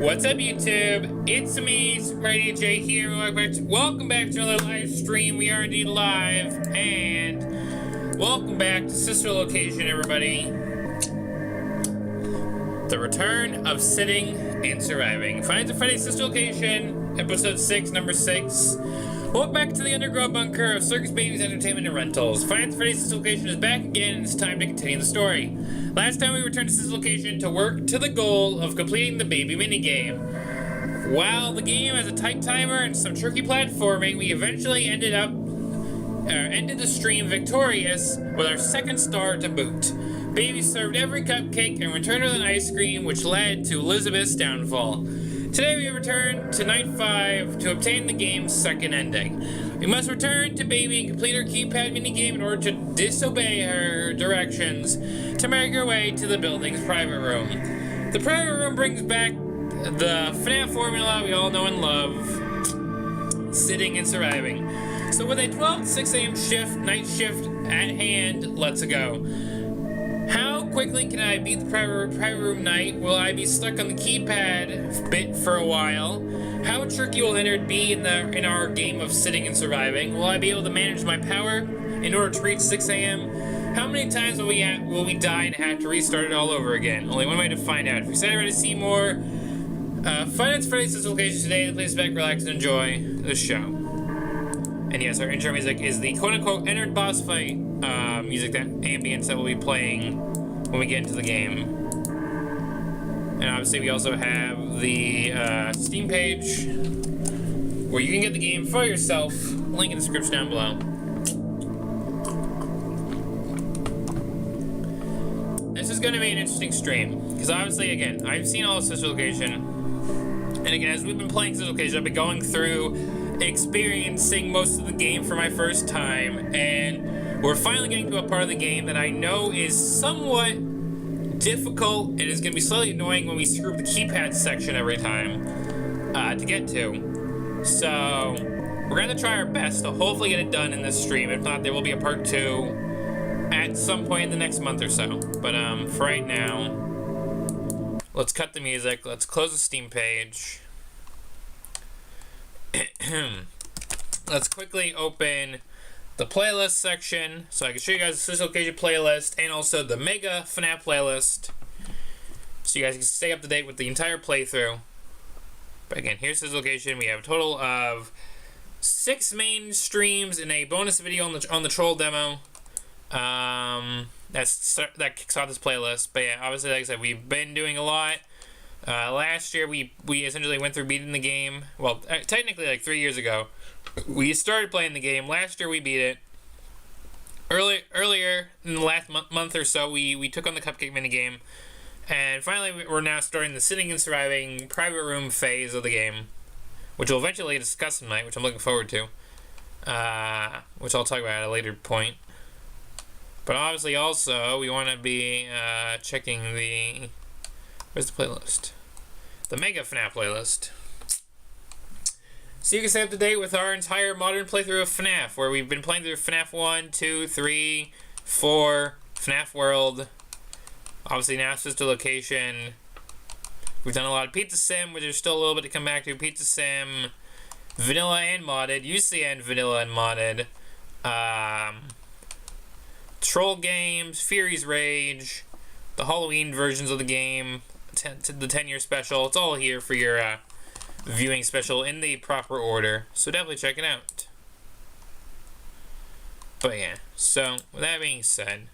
What's up, YouTube? It's me, Freddy J here. Welcome back to another live stream. We are indeed live, and welcome back to Sister Location, everybody. The return of sitting and surviving. Find the Freddy Sister Location, episode 6, number 6. Welcome back to the underground bunker of Circus Babies Entertainment and Rentals. Find the Freddy Sister Location is back again, and it's time to continue the story. Last time we returned to Sister Location to work to the goal of completing the baby minigame. While the game has a tight timer and some tricky platforming, we eventually ended the stream victorious with our second star to boot. Baby served every cupcake and returned with an ice cream, which led to Elizabeth's downfall. Today we return to Night 5 to obtain the game's second ending. We must return to Baby and complete her keypad minigame in order to disobey her directions to make our way to the building's private room. The private room brings back the FNAF formula we all know and love, sitting and surviving. So with a 12 to 6 a.m. night shift at hand, let's go. How quickly can I beat the private room night? Will I be stuck on the keypad bit for a while? How tricky will it be in our game of sitting and surviving? Will I be able to manage my power in order to reach 6 a.m.? How many times will we die and have to restart it all over again? Only one way to find out. If you're excited to see more fun at Freddy's Sister Location today, please sit back, relax, and enjoy the show. And yes, our intro music is the quote-unquote entered boss fight music, that ambience that will be playing when we get into the game. And obviously we also have the Steam page where you can get the game for yourself. Link in the description down below. This is going to be an interesting stream because obviously, again, I've seen all of Sister Location, and again, as we've been playing Sister Location, I've been going through experiencing most of the game for my first time, and we're finally getting to a part of the game that I know is somewhat difficult and is going to be slightly annoying when we screw up the keypad section every time to get to. So we're going to try our best to hopefully get it done in this stream. If not, there will be a part 2 at some point in the next month or so. But for right now, let's cut the music. Let's close the Steam page. Let's quickly open the playlist section so I can show you guys the Physical Occasion playlist and also the Mega FNAF playlist so you guys can stay up to date with the entire playthrough. But again, here's Physical Occasion. We have a total of 6 main streams and a bonus video on the troll demo. That kicks off this playlist. But yeah, obviously, like I said, we've been doing a lot. Last year, we essentially went through beating the game. Well, technically, like 3 years ago, we started playing the game. Last year, we beat it. Earlier in the last month or so, we took on the cupcake minigame. And finally, we're now starting the sitting and surviving private room phase of the game, which we'll eventually discuss tonight, which I'm looking forward to. Which I'll talk about at a later point. But obviously, also, we want to be checking the... Where's the playlist? The Mega FNAF playlist. So you can stay up to date with our entire modern playthrough of FNAF, where we've been playing through FNAF 1, 2, 3, 4, FNAF World. Obviously now it's just a location. We've done a lot of Pizza Sim, which there's still a little bit to come back to. Pizza Sim, Vanilla and Modded, UCN Vanilla and Modded, Troll Games, Fury's Rage, the Halloween versions of the game, the 10-year special. It's all here for your viewing special in the proper order. So definitely check it out. But yeah, so with that being said,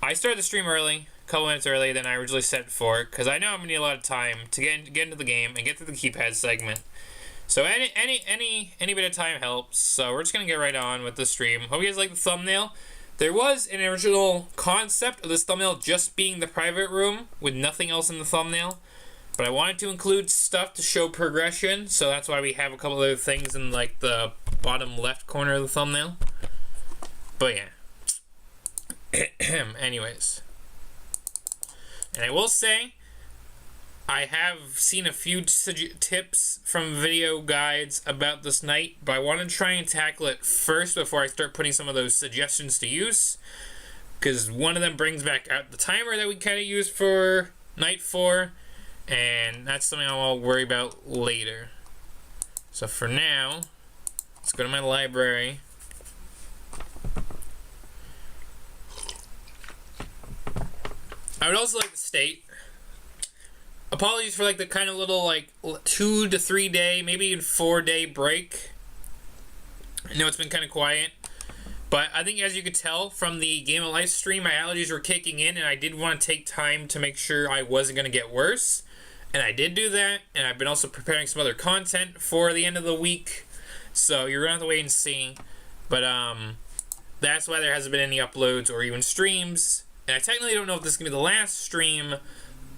I started the stream early, a couple minutes early than I originally set for, because I know I'm gonna need a lot of time to get into the game and get through the keypad segment. So any bit of time helps. So we're just gonna get right on with the stream. Hope you guys like the thumbnail. There was an original concept of this thumbnail just being the private room with nothing else in the thumbnail, but I wanted to include stuff to show progression, so that's why we have a couple other things in like the bottom left corner of the thumbnail. But yeah. Anyways. And I will say, I have seen a few tips from video guides about this night, but I want to try and tackle it first before I start putting some of those suggestions to use. Because one of them brings back out the timer that we kind of used for night 4, and that's something I'll worry about later. So for now, let's go to my library. I would also like to state, apologies for like the kind of little like 2 to 3 day, maybe even 4 day break. I know it's been kind of quiet, but I think as you could tell from the Game of Life stream, my allergies were kicking in, and I did want to take time to make sure I wasn't going to get worse. And I did do that, and I've been also preparing some other content for the end of the week, so you're going to have to wait and see. But that's why there hasn't been any uploads or even streams. And I technically don't know if this is going to be the last stream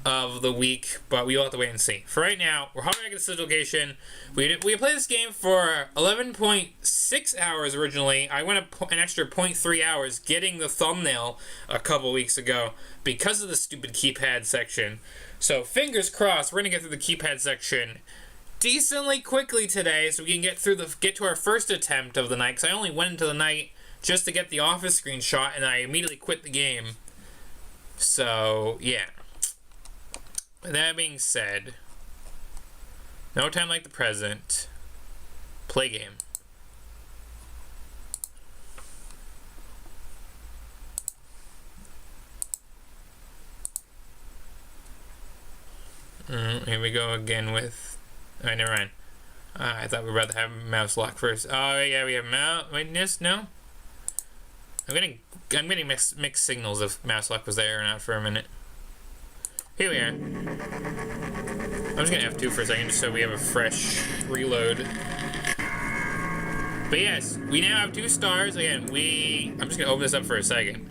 of the week, but we will have to wait and see. For right now, we're hopping back at this location. We played this game for 11.6 hours originally. I went an extra 0.3 hours getting the thumbnail a couple weeks ago because of the stupid keypad section. So fingers crossed, we're going to get through the keypad section decently quickly today, so we can get to our first attempt of the night. Because I only went into the night just to get the office screenshot, and I immediately quit the game. So yeah. That being said, no time like the present. Play game. Here we go again with... Alright, never mind. I thought we were about to have mouse lock first. Oh yeah, we have mouse... Wait, no? I'm getting mixed signals if mouse lock was there or not for a minute. Here we are. I'm just gonna F2 for a second just so we have a fresh reload. But yes, we now have 2 stars. Again, I'm just gonna open this up for a second.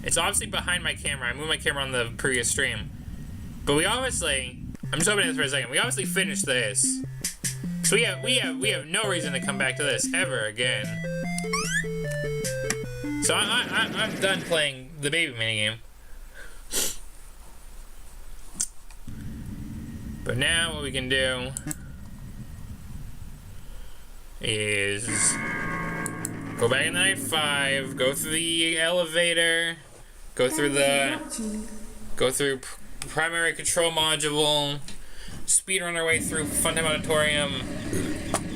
It's obviously behind my camera. I moved my camera on the previous stream. But we obviously... I'm just opening this for a second. We obviously finished this. So we have no reason to come back to this ever again. So I'm done playing the baby minigame. But now what we can do is go back in night 5, go through the elevator, go through primary control module, speedrun our way through Funtime Auditorium,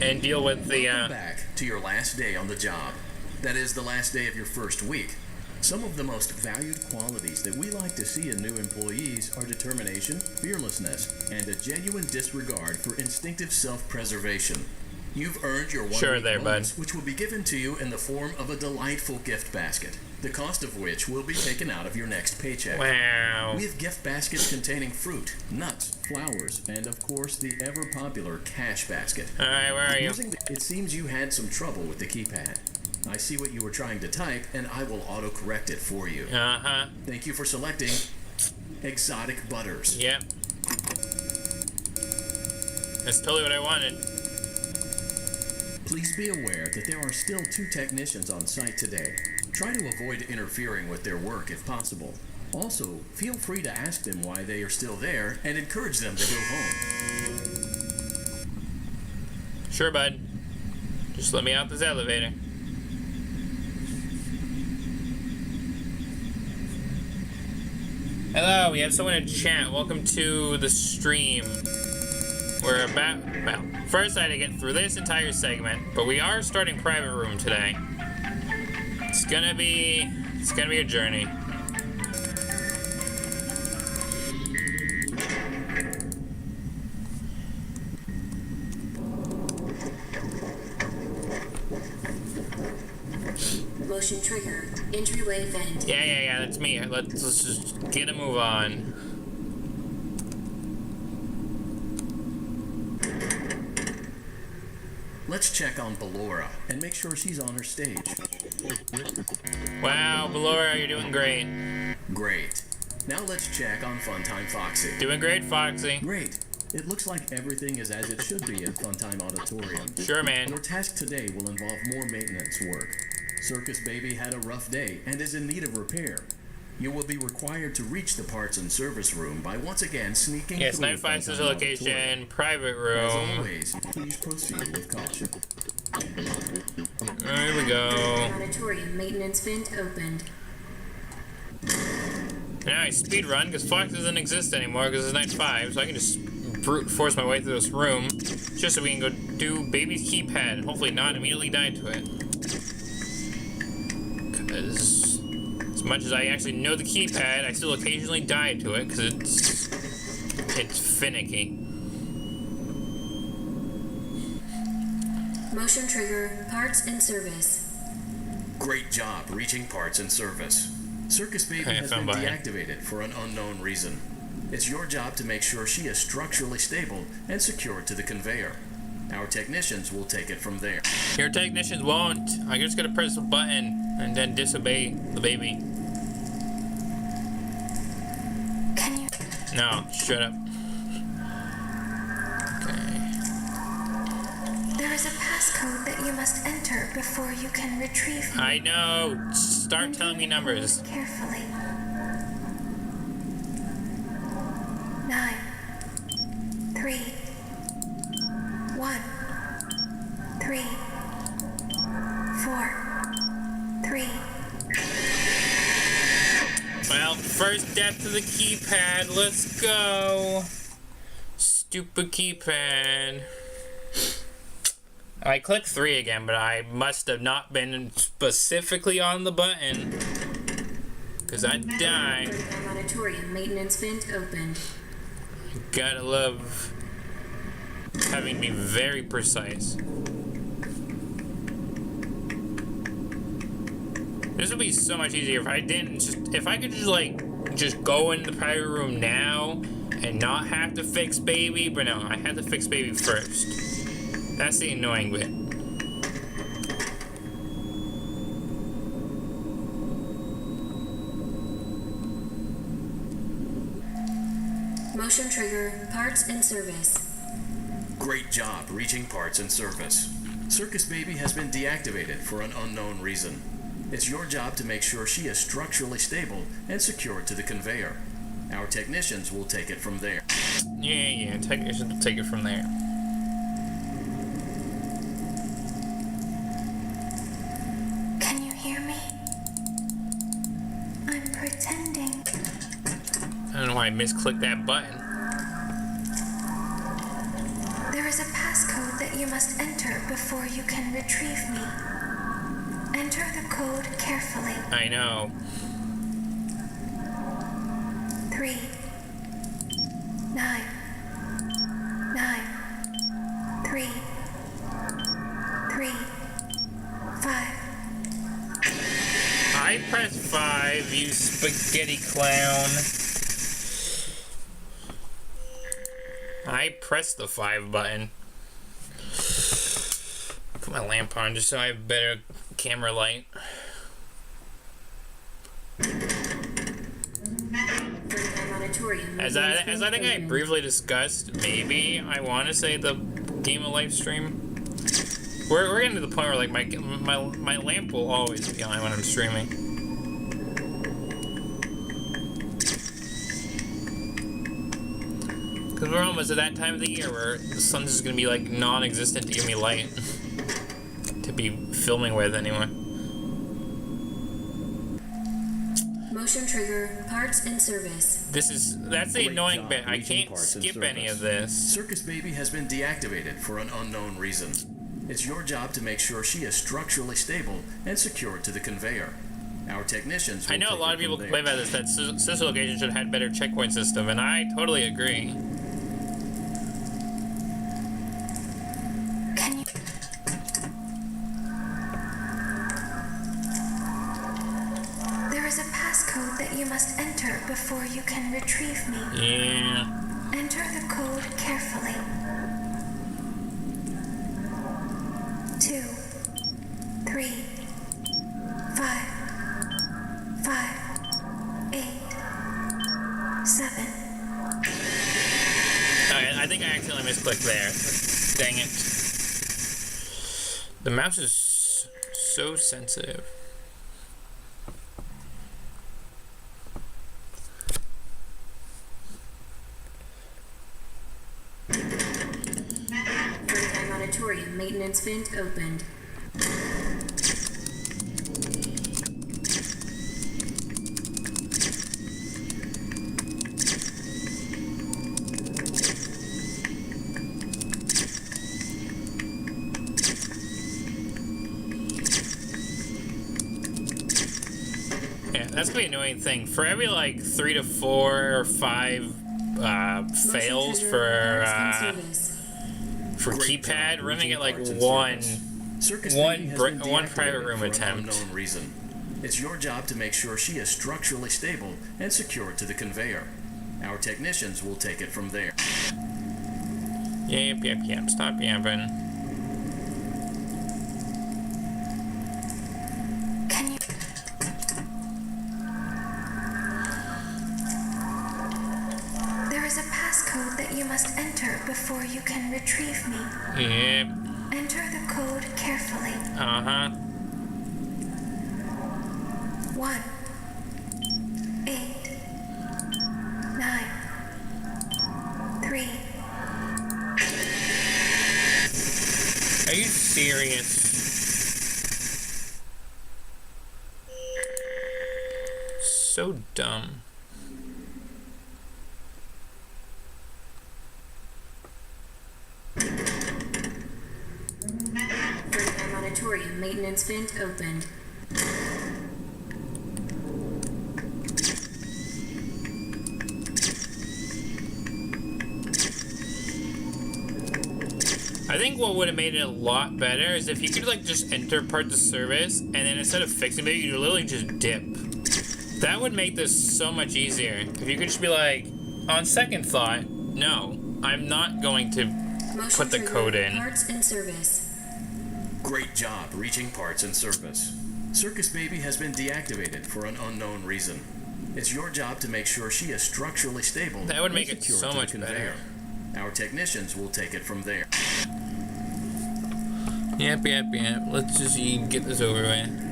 and deal with the Welcome back to your last day on the job. That is the last day of your first week. Some of the most valued qualities that we like to see in new employees are determination, fearlessness, and a genuine disregard for instinctive self-preservation. You've earned your 1 week bonus, which will be given to you in the form of a delightful gift basket, the cost of which will be taken out of your next paycheck. Wow. We have gift baskets containing fruit, nuts, flowers, and of course the ever-popular cash basket. Alright, where are you? It seems you had some trouble with the keypad. I see what you were trying to type, and I will auto-correct it for you. Uh-huh. Thank you for selecting Exotic Butters. Yep. That's totally what I wanted. Please be aware that there are still 2 technicians on site today. Try to avoid interfering with their work if possible. Also, feel free to ask them why they are still there and encourage them to go home. Sure, bud. Just let me out this elevator. Hello, we have someone in chat. Welcome to the stream. We're about, well, first I had to get through this entire segment, but we are starting private room today. It's gonna be a journey. Motion trigger. Entryway vent. Yeah, that's me. Let's just get a move on. Let's check on Ballora and make sure she's on her stage. Wow, Ballora, you're doing great. Great. Now let's check on Funtime Foxy. Doing great, Foxy. Great. It looks like everything is as it should be in Funtime Auditorium. Sure, man. Your task today will involve more maintenance work. Circus Baby had a rough day and is in need of repair. You will be required to reach the parts and service room by once again sneaking Yes, through 95 Funtime location, Auditorium. private As room. always, please proceed with caution. There we go. Auditorium maintenance vent opened. Now I speed run because Fox doesn't exist anymore because it's night 5, so I can just brute force my way through this room just so we can go do baby's keypad and hopefully not immediately die to it. Because as much as I actually know the keypad, I still occasionally die to it because it's finicky. Motion trigger. Parts and service. Great job reaching parts and service. Circus Baby Okay, has been found by it. deactivated for an unknown reason. It's your job to make sure she is structurally stable and secured to the conveyor. Our technicians will take it from there. Your technicians won't. I just gotta press a button and then disobey the baby. Can you? No, shut up. Okay. There is a passcode that you must enter before you can retrieve me. I know. Start telling me numbers. Carefully. 9, 3, 1, 3, 4, 3. Well, first death to the keypad. Let's go. Stupid keypad. I clicked 3 again, but I must have not been specifically on the button. Because I died. Funtime Auditorium maintenance vent opened. Gotta love having to be very precise. This would be so much easier if I could just go in the private room now and not have to fix baby, but no, I had to fix baby first. That's the annoying bit. Motion trigger. Parts and service. Great job reaching parts and service. Circus Baby has been deactivated for an unknown reason. It's your job to make sure she is structurally stable and secured to the conveyor. Our technicians will take it from there. Yeah, technicians will take it from there. Can you hear me? I'm pretending. I don't know why I misclicked that button. There is a passcode that you must enter before you can retrieve me. Enter the code carefully. I know. 3 9 9 3 3 5. I pressed 5, you spaghetti clown. I pressed the 5 button. Put my lamp on just so I have better camera light. As I think I briefly discussed, maybe I want to say the Game of Life stream. We're getting to the point where like my lamp will always be on when I'm streaming. Because we're almost at that time of the year where the sun's just gonna be like non-existent to give me light to be filming with anyway. Motion trigger, parts in service. That's the annoying bit. I can't skip any of this. Circus Baby has been deactivated for an unknown reason. It's your job to make sure she is structurally stable and secured to the conveyor. Our technicians will I know a take lot it of people from complain there. about this, that sister location should have had better checkpoint system, and I totally agree. Can you? There is a passcode that you must enter before you can retrieve me. Yeah. Enter the code carefully. 2 3 5 5 8 7. Okay, I think I accidentally misclicked there. Dang it. The mouse is so sensitive. First-time auditorium maintenance vent opened. Yeah, that's gonna be an annoying thing. For every like 3 to 4 or 5 fails for Great keypad, job we're gonna get like reaching parts and one service. Circus one Baby has br- been one deactivated private room for an attempt. unknown reason. It's your job to make sure she is structurally stable and secured to the conveyor. Our technicians will take it from there. Yep. Stop yapping. Can you? There is a passcode that you must enter before you can retrieve me. Yep. Enter the code carefully. 1 8 9 3. Are you serious? So dumb. First-time auditorium maintenance vent opened. I think what would have made it a lot better is if you could like just enter parts of service and then instead of fixing it, you literally just dip. That would make this so much easier. If you could just be like, on second thought, no, I'm not going to Motion put the trigger, code in. parts in service. Great job reaching parts and service. Circus Baby has been deactivated for an unknown reason. It's your job to make sure she is structurally stable. That would and make it secured so to the much better. conveyor. Our technicians will take it from there. Yep. Let's just get this over with.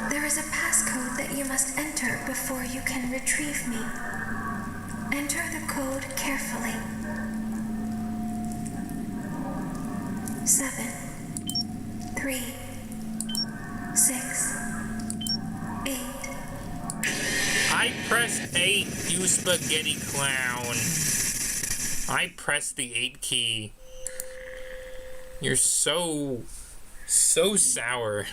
There is a passcode that you must enter before you can retrieve me. Enter the code carefully. 7, 3, 6, 8. I pressed 8, you spaghetti clown. I pressed the 8 key. You're so sour.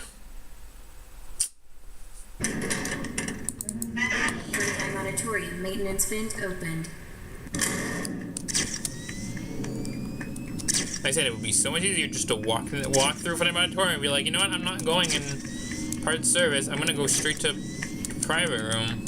Freddy Auditorium maintenance vent opened. I said it would be so much easier just to walk through Freddy Auditorium and be like, you know what, I'm not going in parts service. I'm gonna go straight to private room.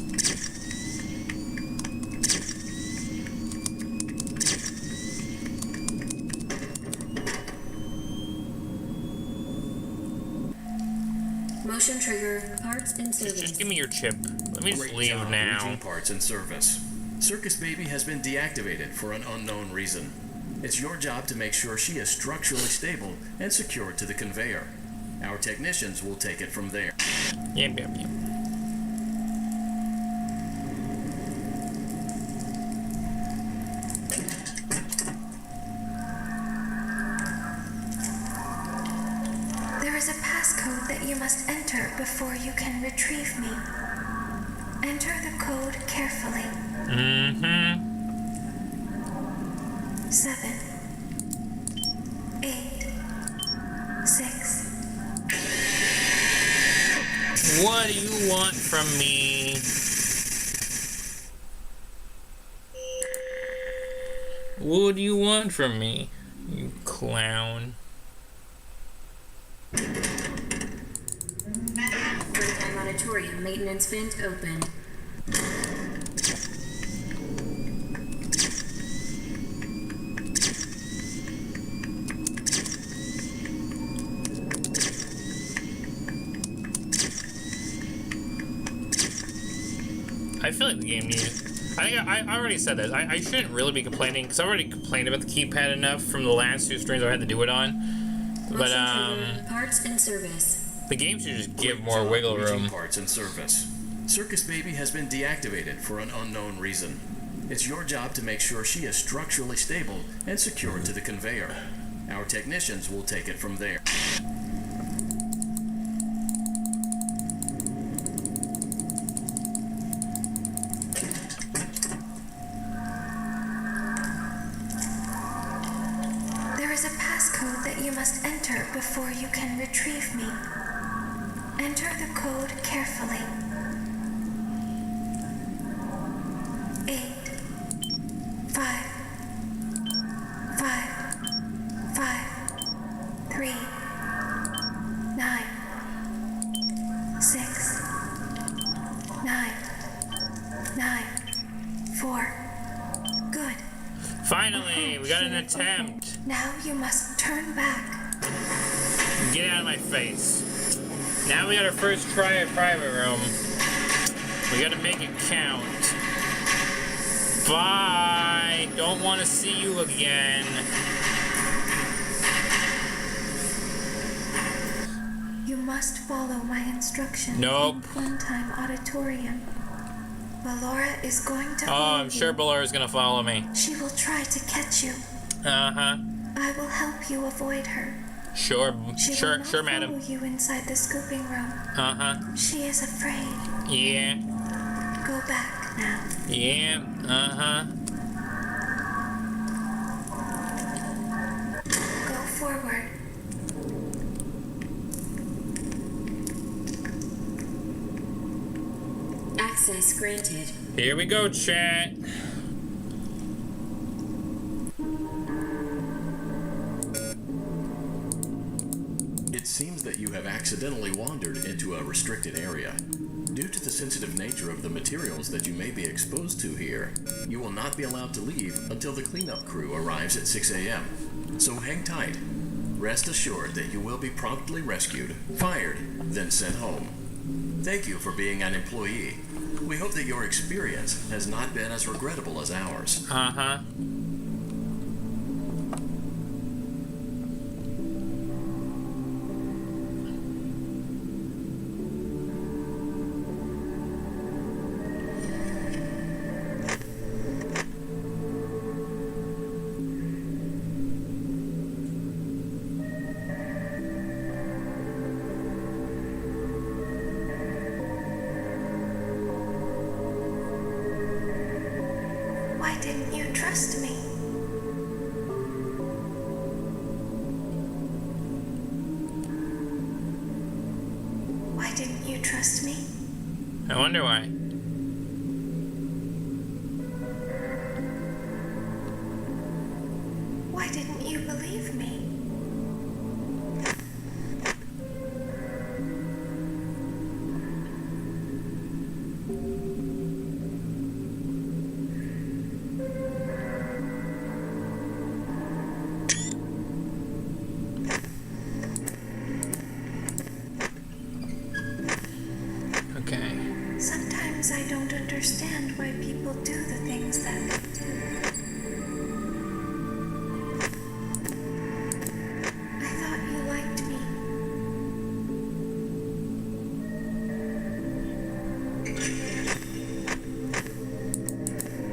Motion trigger, parts in service. Just give me your chip. Let me just Great leave job now. reaching parts and service. Circus Baby has been deactivated for an unknown reason. It's your job to make sure she is structurally stable and secured to the conveyor. Our technicians will take it from there. Yep. There is a passcode that you must enter before you can retrieve me. Enter the code carefully. 7, 8, 6. What do you want from me? What do you want from me, you clown? Freddy Auditorium maintenance vent opened. I feel like the game needs. I think I already said this. I shouldn't really be complaining because I already complained about the keypad enough from the last 2 streams I had to do it on. But Motion trigger, parts in service. the game should just give more Job wiggle reaching room. Parts and service. Circus Baby has been deactivated for an unknown reason. It's your job to make sure she is structurally stable and secured to the conveyor. Our technicians will take it from there. There is a passcode that you must enter before you can retrieve me. Enter the code carefully. 8, 5, 5, 5, 3, 9, 6, 9, 9, 4. Good. Finally, we got an attempt. Now you must turn back. Get out of my face. Now we got our first try at private room. We gotta make it count. Bye. Don't want to see you again. You must follow my instructions. Nope. In Funtime Auditorium. Ballora is going to Oh, follow I'm sure you. Ballara's gonna follow me. She will try to catch you. Uh-huh. I will help you avoid her. Sure, She will sure, not sure, follow madam. you inside the scooping room. Uh-huh. She is afraid. Yeah. Go back now. Yeah. Uh-huh. Go forward. Access granted. Here we go, chat. It seems that you have accidentally wandered into a restricted area. Due to the sensitive nature of the materials that you may be exposed to here, you will not be allowed to leave until the cleanup crew arrives at 6 a.m. So hang tight. Rest assured that you will be promptly rescued, fired, then sent home. Thank you for being an employee. We hope that your experience has not been as regrettable as ours. Uh-huh. Why didn't you trust me? Why didn't you trust me? I wonder why. Why didn't you believe me? Okay. Sometimes I don't understand why people do the things that they do. I thought you liked me.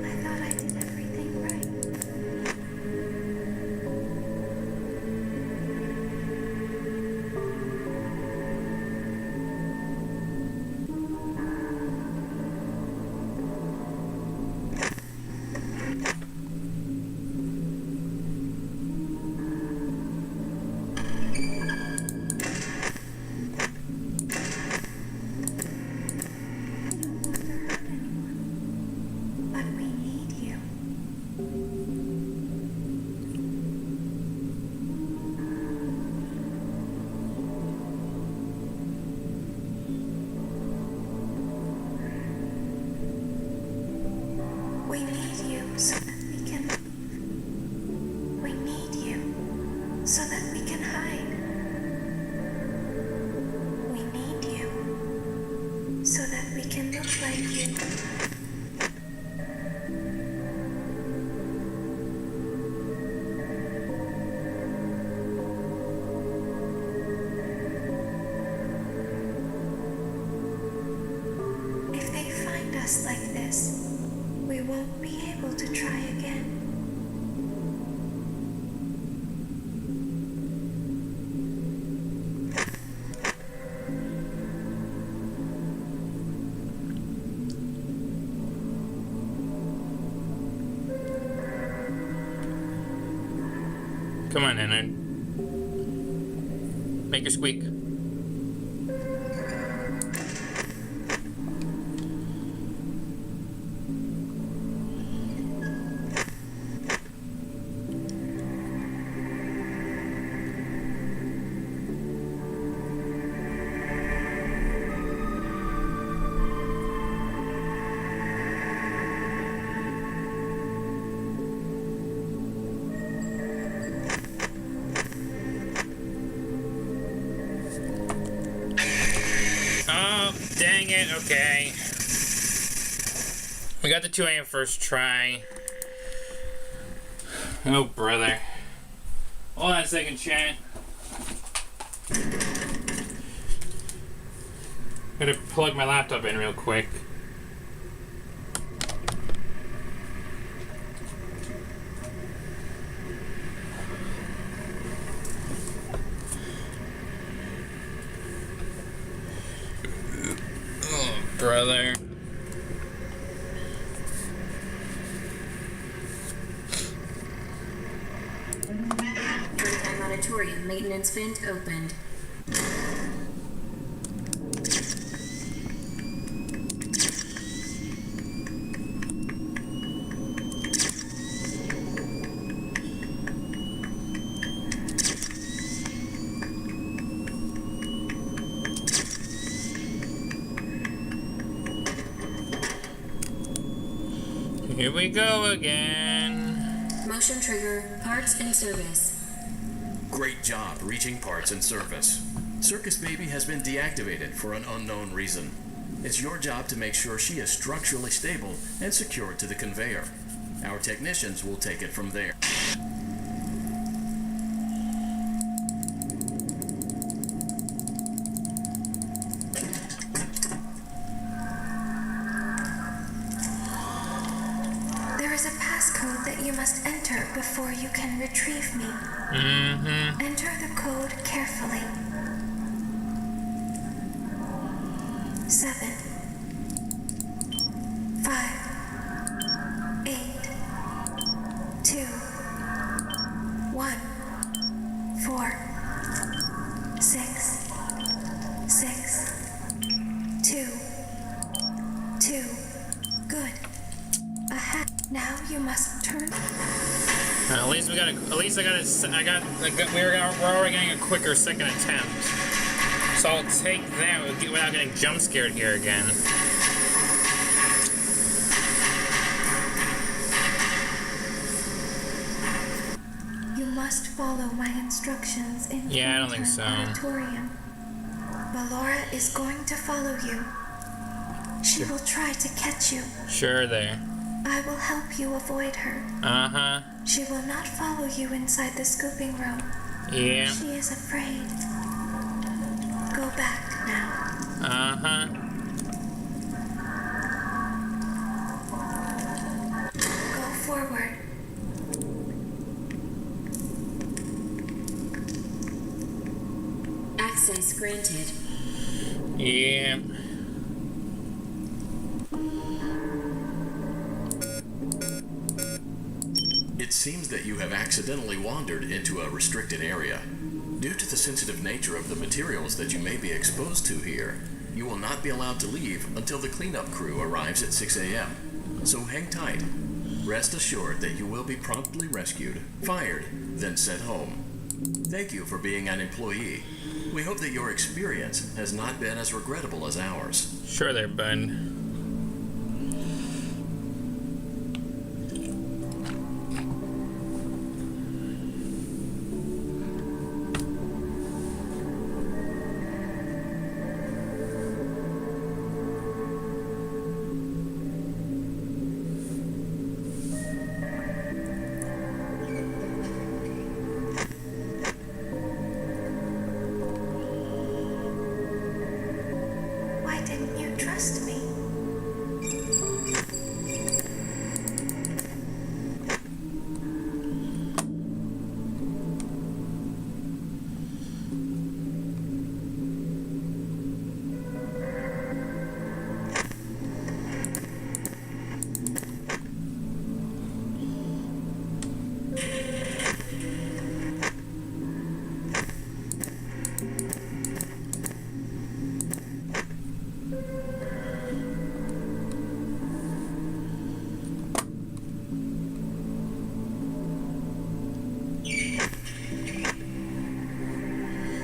I thought I did everything right. But we need you. We need you so that we can leave. We need you so that we can hide. We need you so that we can look like you. If they find us like this, we won't be able to try again. Come on, Ennard. Make her squeak. Oh, dang it. Okay. We got the 2 a.m. first try. Oh, brother. Hold on a second, chat. Gotta plug my laptop in real quick. Oh, brother. Daytime auditorium maintenance vent opened. Here we go again. Motion trigger, parts in service. Great job reaching parts and service. Circus Baby has been deactivated for an unknown reason. It's your job to make sure she is structurally stable and secured to the conveyor. Our technicians will take it from there. There is a passcode that you must enter before you can retrieve me. Enter the code carefully. 7, 5, 8, 2, 1, 4, 6, 6, 2, 2. Good. Ahead. Now you must turn. At least we got a. At least we're already getting a quicker second attempt. So I'll take that without getting jump scared here again. You must follow my instructions in the Yeah, I don't think so. auditorium. Ballora is going to follow you. She will try to catch you. Sure there. I will help you avoid her. Uh-huh. She will not follow you inside the scooping room. Yeah. She is afraid. Go back now. Uh-huh. Go forward. Access granted. Yeah. It seems that you have accidentally wandered into a restricted area. Due to the sensitive nature of the materials that you may be exposed to here, you will not be allowed to leave until the cleanup crew arrives at 6 a.m. So hang tight. Rest assured that you will be promptly rescued, fired, then sent home. Thank you for being an employee. We hope that your experience has not been as regrettable as ours. Sure there, bud. Why didn't you trust me?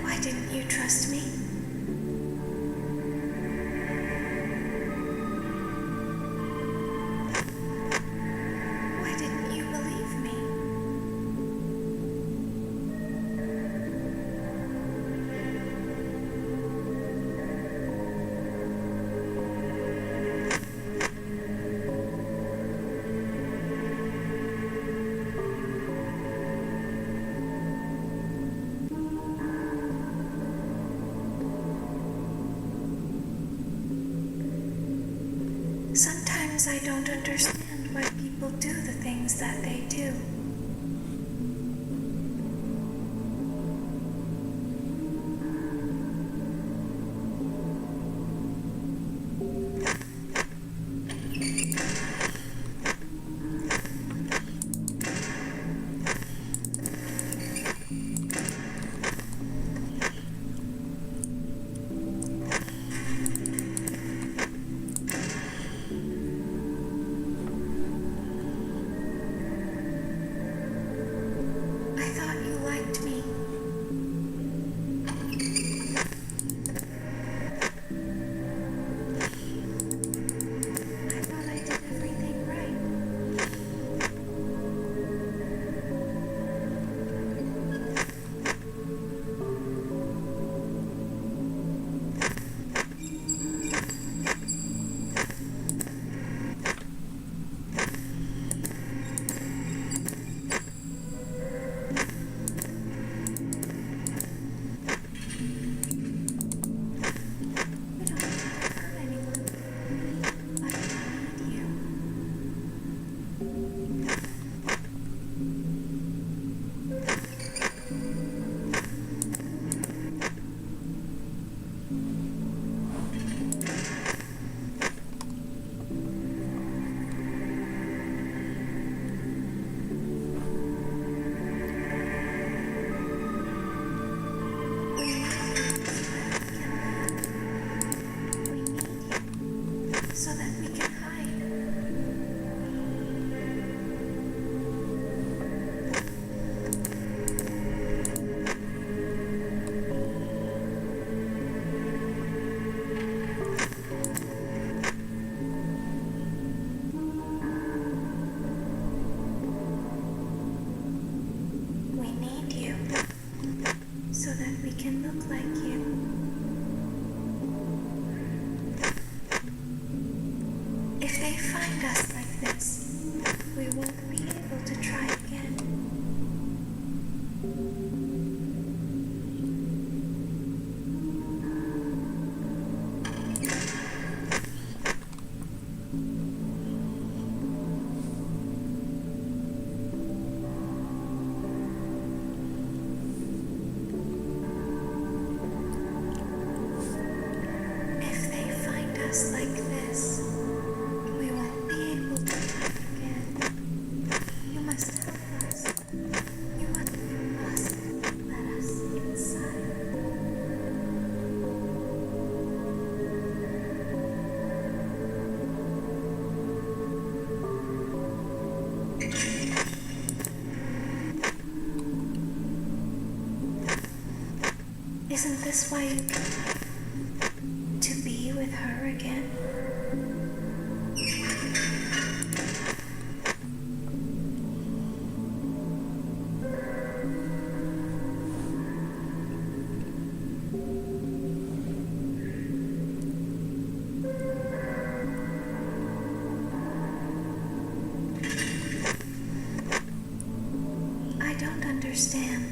Why didn't you trust me? Why didn't you believe me? Sometimes I don't understand why people do the things that they do. us like this, we won't be able to live again. You must help us. You must let us inside. Isn't this why you came? To be with her again? I don't understand.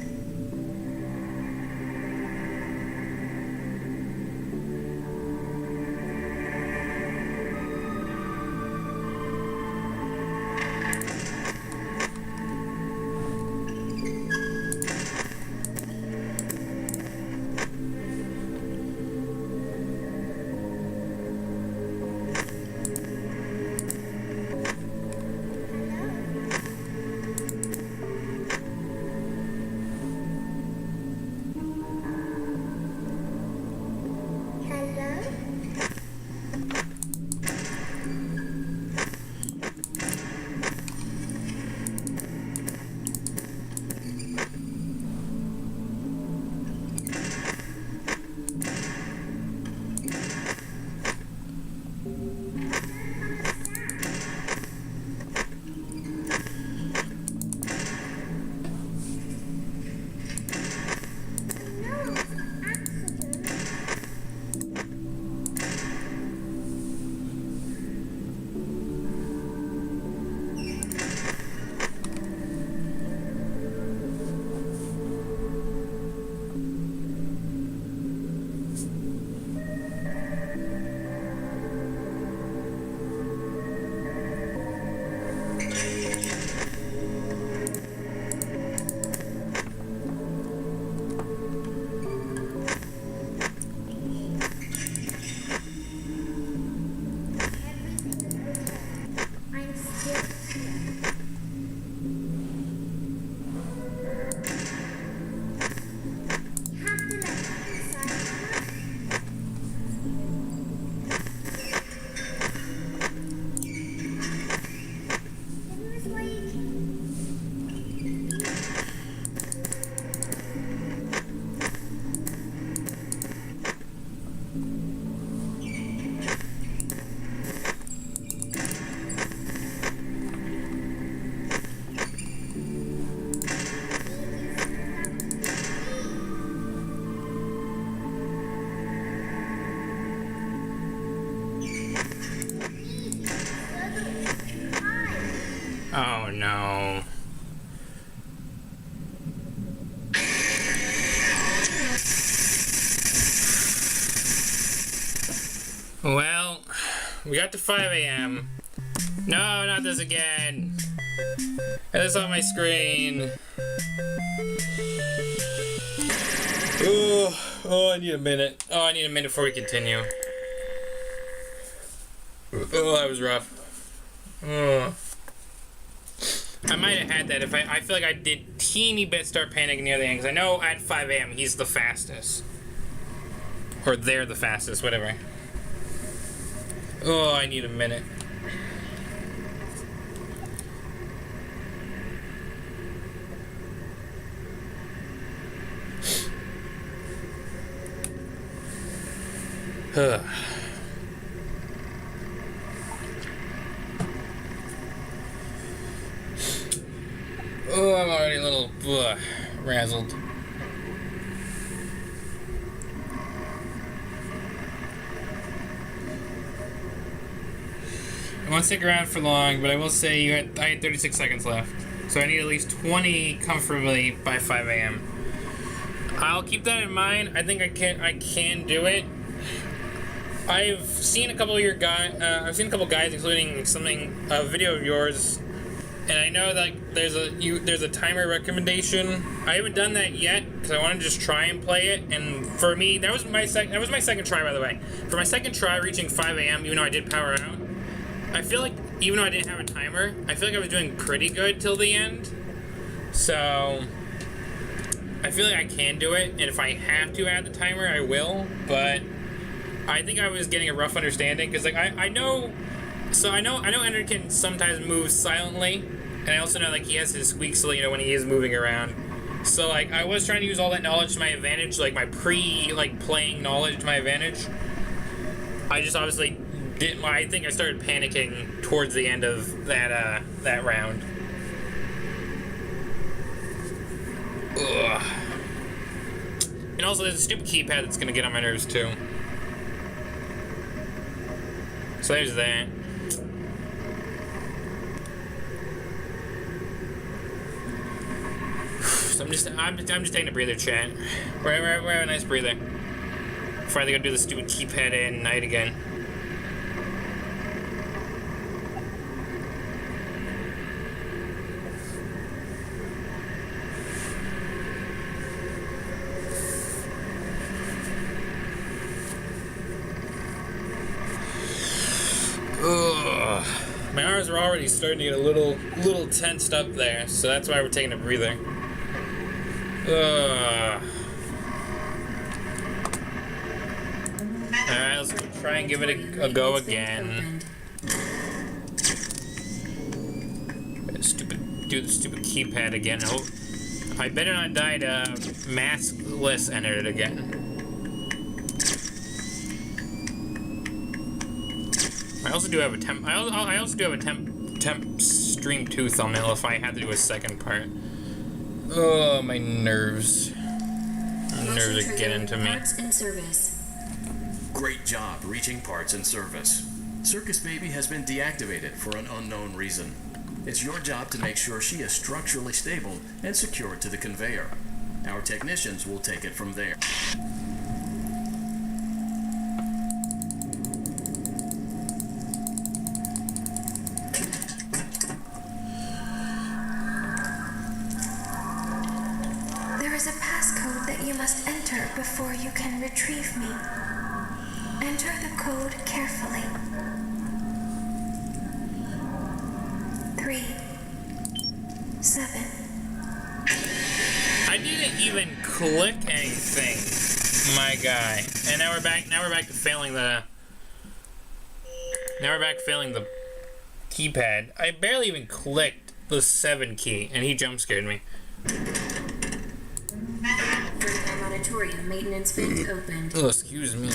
Oh no. Well, we got to 5 a.m. No, not this again. It's on my screen. Oh, I need a minute. Oh, I need a minute before we continue. Oh, that was rough. Oh. I might have had that if I feel like I did teeny bit start panicking near the end, because I know at 5 a.m. he's the fastest. Or they're the fastest, whatever. Oh, I need a minute. Oh, I'm already a little razzled. I won't stick around for long, but I will say I had 36 seconds left. So I need at least 20 comfortably by 5 a.m. I'll keep that in mind. I think I can do it. I've seen a couple of your guys, including a video of yours, And I know like there's a timer recommendation. I haven't done that yet because I want to just try and play it. And for me, that was my second try, by the way. For my second try, reaching 5 a.m. even though I did power out, I feel like even though I didn't have a timer, I feel like I was doing pretty good till the end. So I feel like I can do it, and if I have to add the timer, I will. But I think I was getting a rough understanding because like I know Ender can sometimes move silently. And I also know like he has his squeaks, you know, when he is moving around. So like I was trying to use all that knowledge to my advantage, like my playing knowledge to my advantage. I just obviously didn't. I think I started panicking towards the end of that round. Ugh. And also there's a stupid keypad that's gonna get on my nerves too. So there's that. So I'm just taking a breather, chat. We're having a nice breather. Before I go do the stupid keypad at night again. Ugh. My arms are already starting to get a little tensed up there, so that's why we're taking a breather. Alright, let's try and give it a go again. Do the stupid keypad again. Oh, I better not die to maskless enter it again. I also do have a temp. I also do have a temp stream 2 thumbnail if I had to do a second part. Oh, my nerves. Nerves are getting to me. Parts and service. Great job reaching parts and service. Circus Baby has been deactivated for an unknown reason. It's your job to make sure she is structurally stable and secured to the conveyor. Our technicians will take it from there. There is a passcode that you must enter before you can retrieve me. Enter the code carefully. 3, 7. I didn't even click anything, my guy. And now we're back to failing the. Now we're back failing the keypad. I barely even clicked the 7 key, and he jump scared me. Vertical auditorium maintenance vent opened. Oh, excuse me.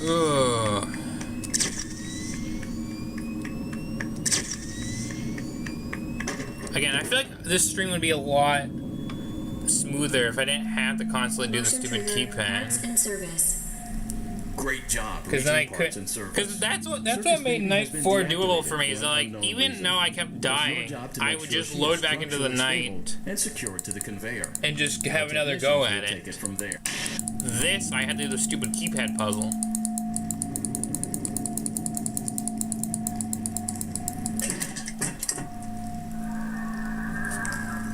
Ugh. Again, I feel like this stream would be a lot smoother if I didn't have to constantly do the stupid Parts keypad. and service. Great job. Because then I reaching could, parts and service. because that's what Circus made Baby Night has been 4 doable deactivated for me. Is for that, an like, unknown even reason. though I kept It's your dying, job to I make would sure just she load is back into the structurally night stable and secured to the conveyor. and just have Our another go technicians at will it. Take it from there. This, I had to do the stupid keypad puzzle.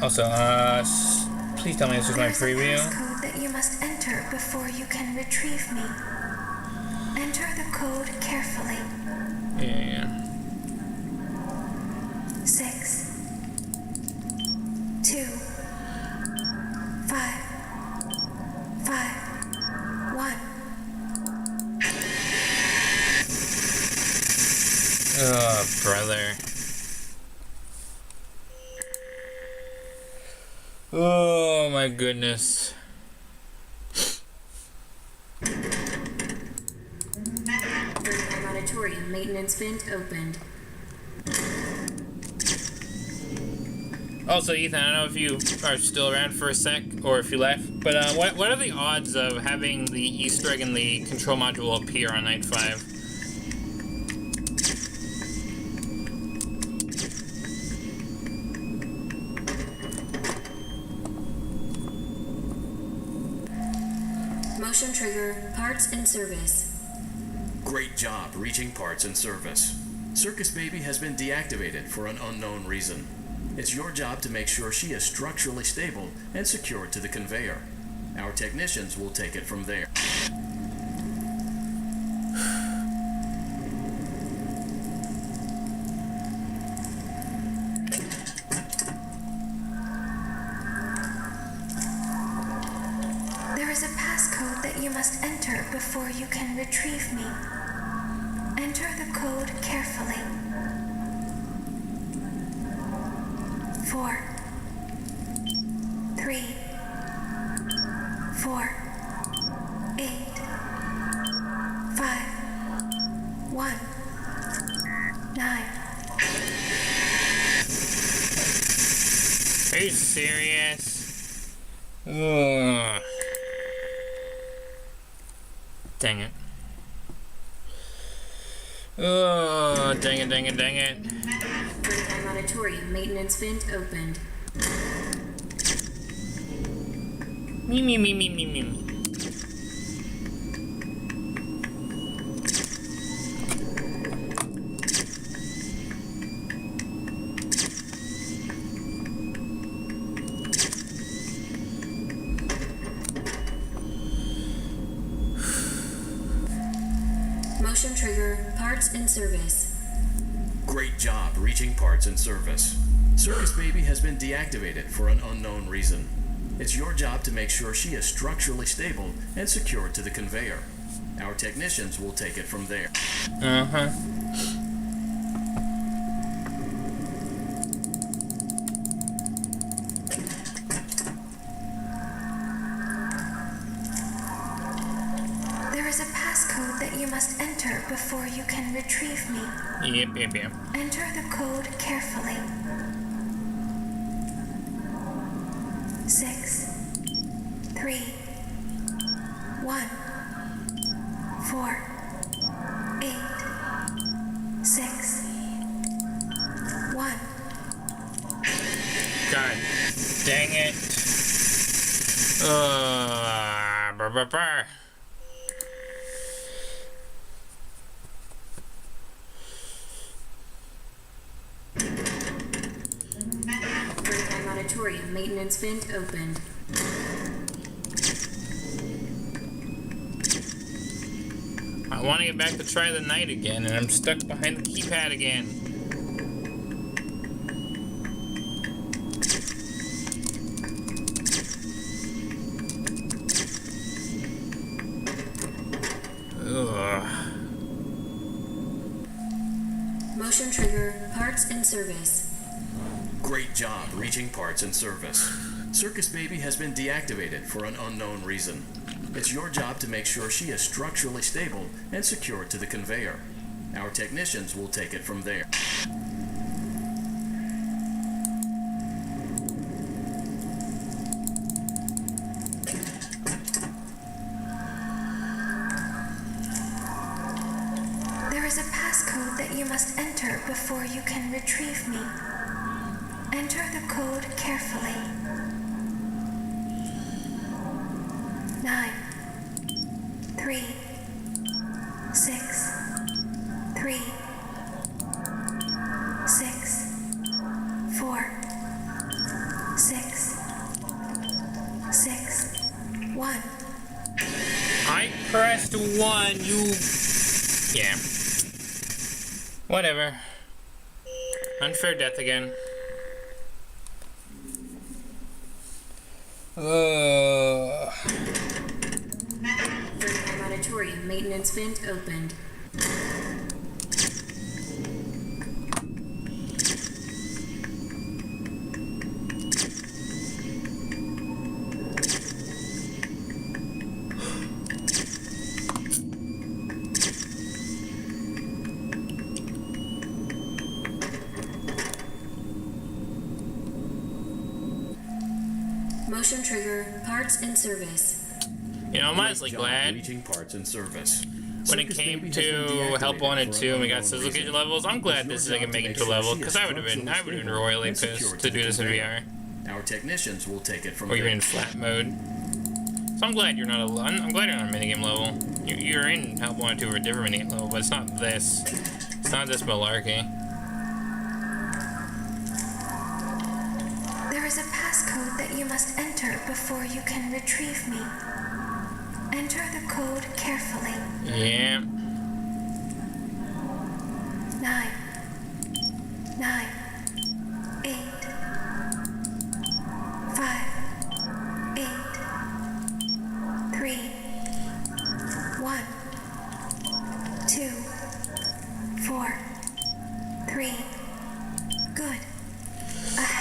Also, please tell me this was my There's a preview. passcode that you must enter before you can retrieve me. Enter the code carefully. Yeah. 6, 2, 5, 5, 1. Oh, brother. Oh my goodness. Vertical auditorium maintenance vent opened. Also, Ethan, I don't know if you are still around for a sec or if you left, but what are the odds of having the Easter egg in the control module appear on Night 5? Motion trigger, parts and service. Great job reaching parts and service. Circus Baby has been deactivated for an unknown reason. It's your job to make sure she is structurally stable and secured to the conveyor. Our technicians will take it from there. There is a passcode that you must enter before you can retrieve me. Enter the code carefully. 4 3 4 8 5 1 9. Are you serious? Ugh. Dang it. Oh, dang it, dang it, dang it. Freddy Auditorium maintenance vent opened. Me, me, me, me, me, me, me. Motion trigger, parts and service. Great job reaching parts and service. Circus Baby has been deactivated for an unknown reason. It's your job to make sure she is structurally stable and secured to the conveyor. Our technicians will take it from there. Uh-huh. There is a passcode that you must enter before you can retrieve me. Yep, yep, yep. Enter the code carefully. 6 3 1 4 8 6 1. God dang it. Brr, brr, brr. Freddy Auditorium maintenance vent opened. I want to get back to try the night again, and I'm stuck behind the keypad again. Ugh. Motion trigger, parts and service. Great job reaching parts and service. Circus Baby has been deactivated for an unknown reason. It's your job to make sure she is structurally stable and secured to the conveyor. Our technicians will take it from there. There is a passcode that you must enter before you can retrieve me. Enter the code carefully. 9 3 6 3 6 4 6 6 1. I pressed 1, you... Yeah. Whatever. Unfair death again. Freddy Auditorium maintenance vent opened. Motion trigger, parts and service. You know, I'm honestly Great job glad reaching parts and service. when it Circus came Baby has been to deactivated Help Wanted for 2 and we got unknown those location reason. levels. I'm glad It's this is your like job making to to a make level, sure because she I is would have been structurally royally stable and pissed secured to the do this in conveyor. VR. Our technicians will take it from Or you're there. in flat mode. So So I'm glad you're not alone. I'm glad you're not a minigame level. You're in Help Wanted 2 or a different minigame level, but it's not this. It's not this malarkey. There is a passcode that you must enter before you can retrieve me. Enter the code carefully. Yeah. 9, 9, 8, 5, 8, 3, 1, 2, 4, 3. Good.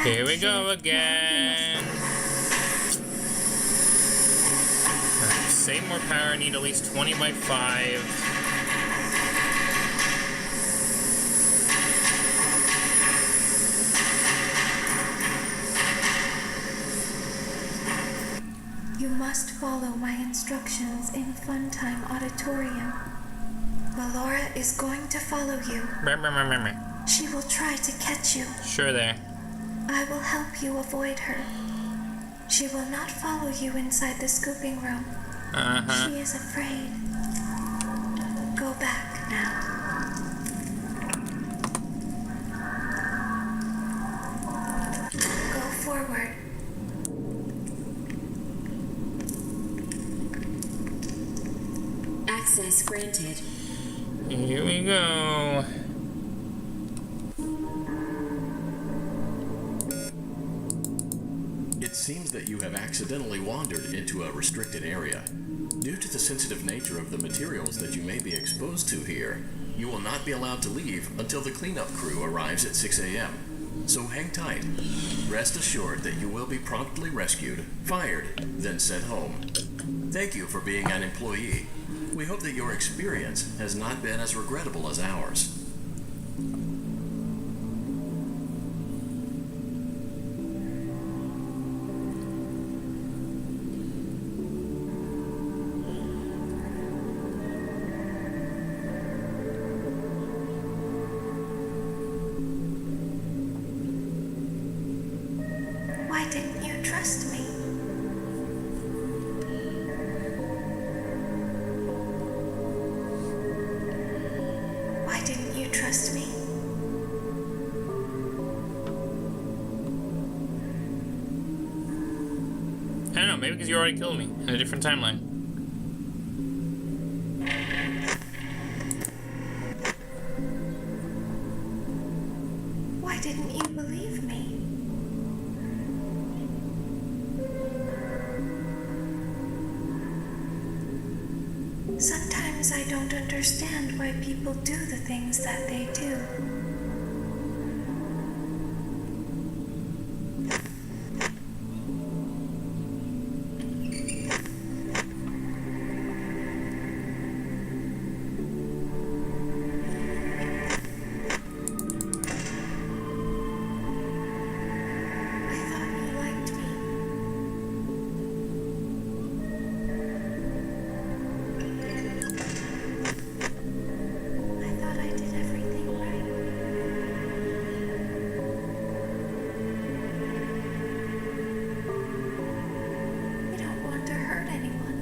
Here we go again. Save more power, need at least 20 by 5. You must follow my instructions in Funtime Auditorium. Valora is going to follow you. She will try to catch you. Sure there. I will help you avoid her. She will not follow you inside the scooping room. She is afraid. Go back now. Go forward. Access granted. Here we go. It seems that you have accidentally wandered into a restricted area. Due to the sensitive nature of the materials that you may be exposed to here, you will not be allowed to leave until the cleanup crew arrives at 6 a.m. So hang tight. Rest assured that you will be promptly rescued, fired, then sent home. Thank you for being an employee. We hope that your experience has not been as regrettable as ours. Why didn't you trust me? Why didn't you trust me? I don't know, maybe because you already killed me in a different timeline. Why didn't you believe me? Sometimes I don't understand why people do the things that they do. I thought you liked me. I thought I did everything right. We don't want to hurt anyone,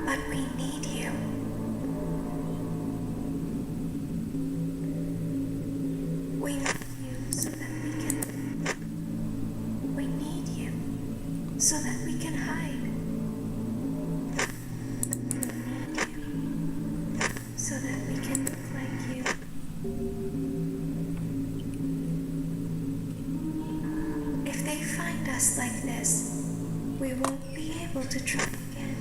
but we need you. We need you so that we can. We need you so that we can hide. We need you so that we can look like you. If they find us like this, we won't be able to try again.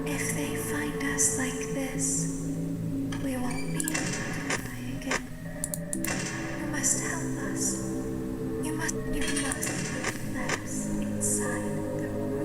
If they find us like this, we won't be able to try again. You must help us. You must let us inside the room.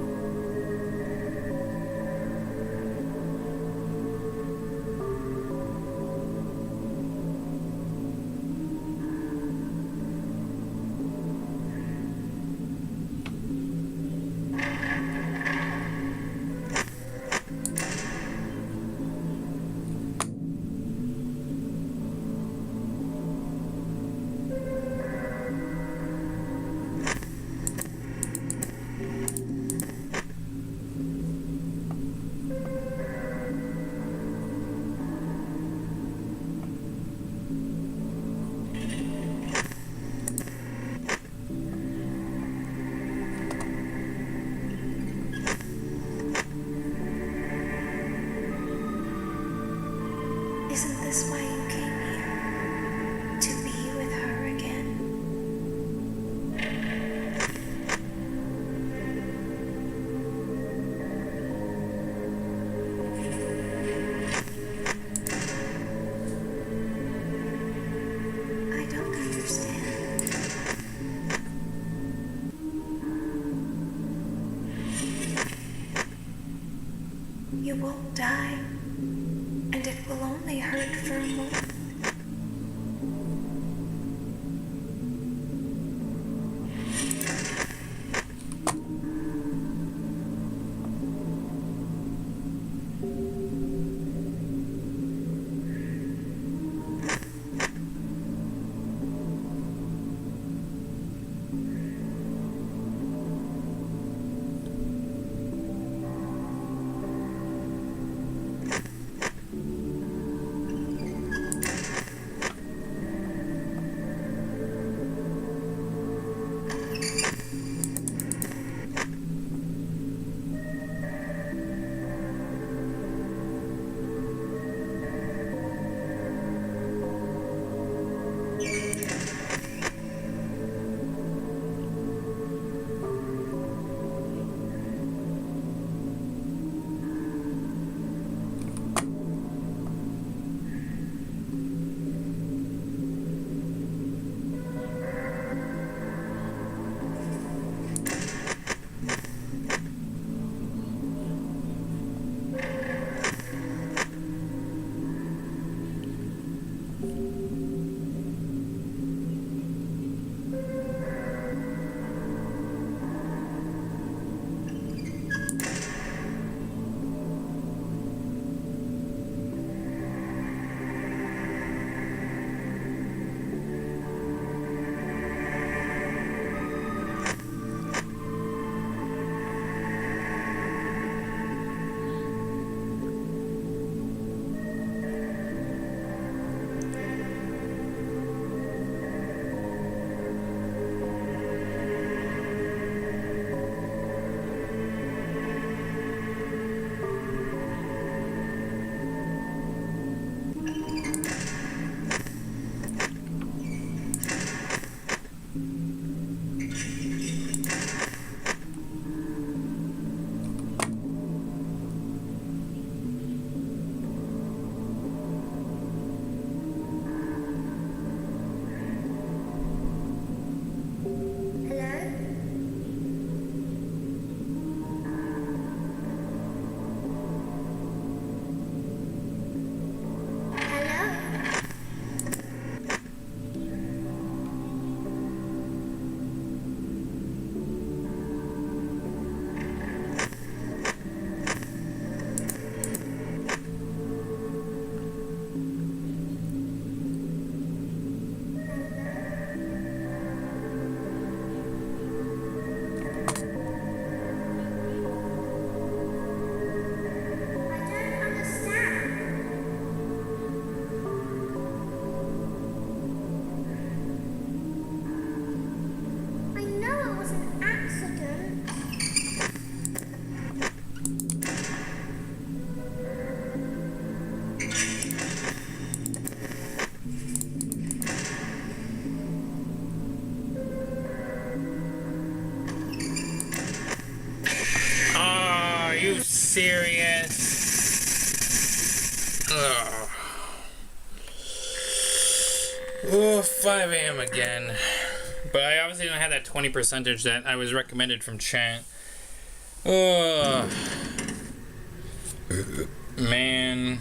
You won't die, and it will only hurt for a moment. Serious? Ugh. Oh, 5 a.m. again. But I obviously don't have that 20 percentage that I was recommended from chat. Oh, man.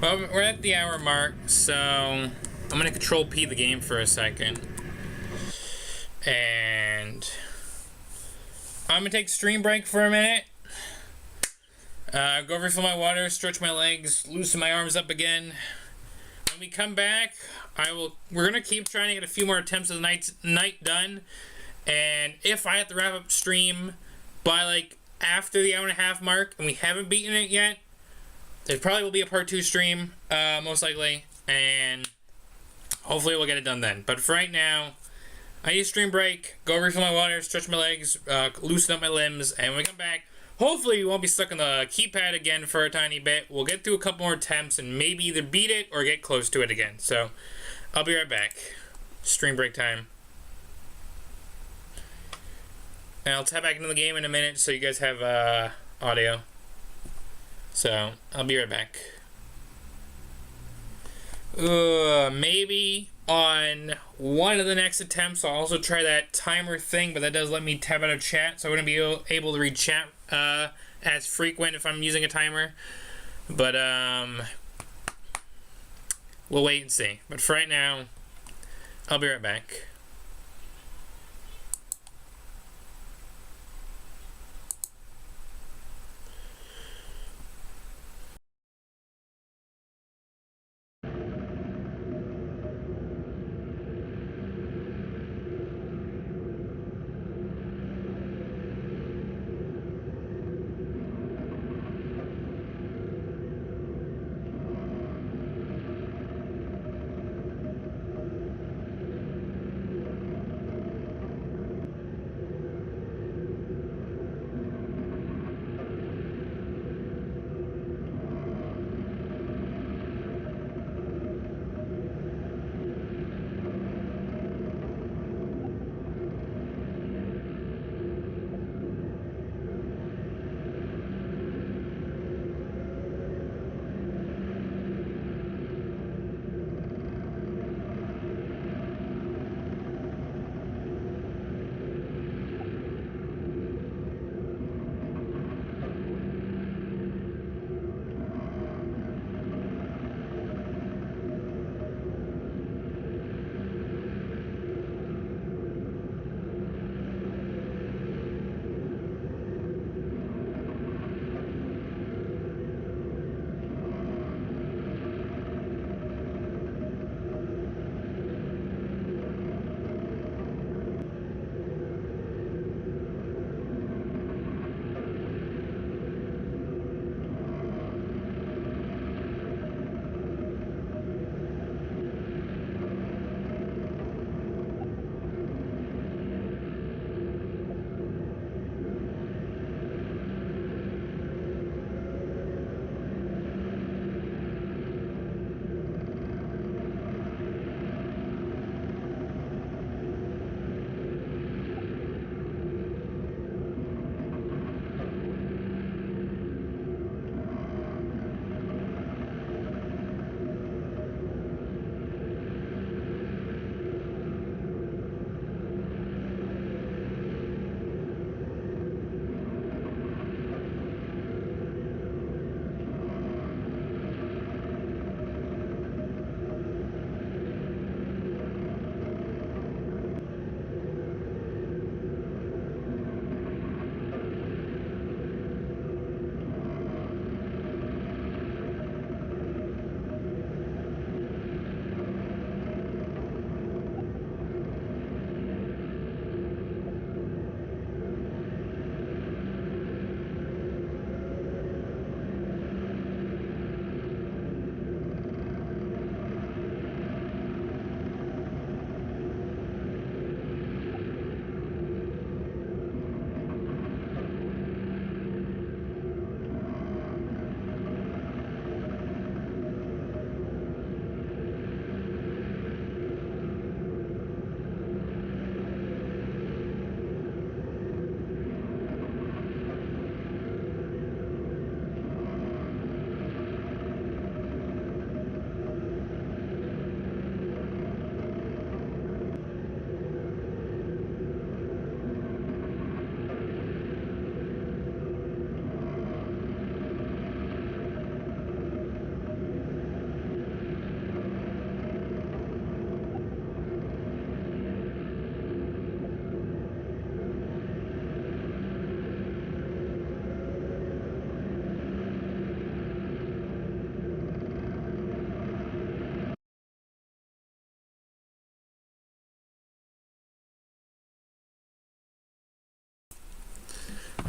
Well, we're at the hour mark, so I'm gonna control P the game for a second. And I'm gonna take a stream break for a minute. Go refill my water, stretch my legs, loosen my arms up again. When we come back, we're gonna keep trying to get a few more attempts of the night done. And if I have to wrap up stream by like after the hour and a half mark and we haven't beaten it yet, there probably will be a part 2 stream, most likely, and hopefully we'll get it done then. But for right now, I need a stream break, go refill my water, stretch my legs, loosen up my limbs, and when we come back, hopefully we won't be stuck on the keypad again for a tiny bit. We'll get through a couple more attempts and maybe either beat it or get close to it again. So, I'll be right back. Stream break time. And I'll tap back into the game in a minute so you guys have audio. So, I'll be right back. Maybe on one of the next attempts I'll also try that timer thing, but that does let me tab out of chat, so I wouldn't be able to read chat as frequent if I'm using a timer. But we'll wait and see. But for right now, I'll be right back.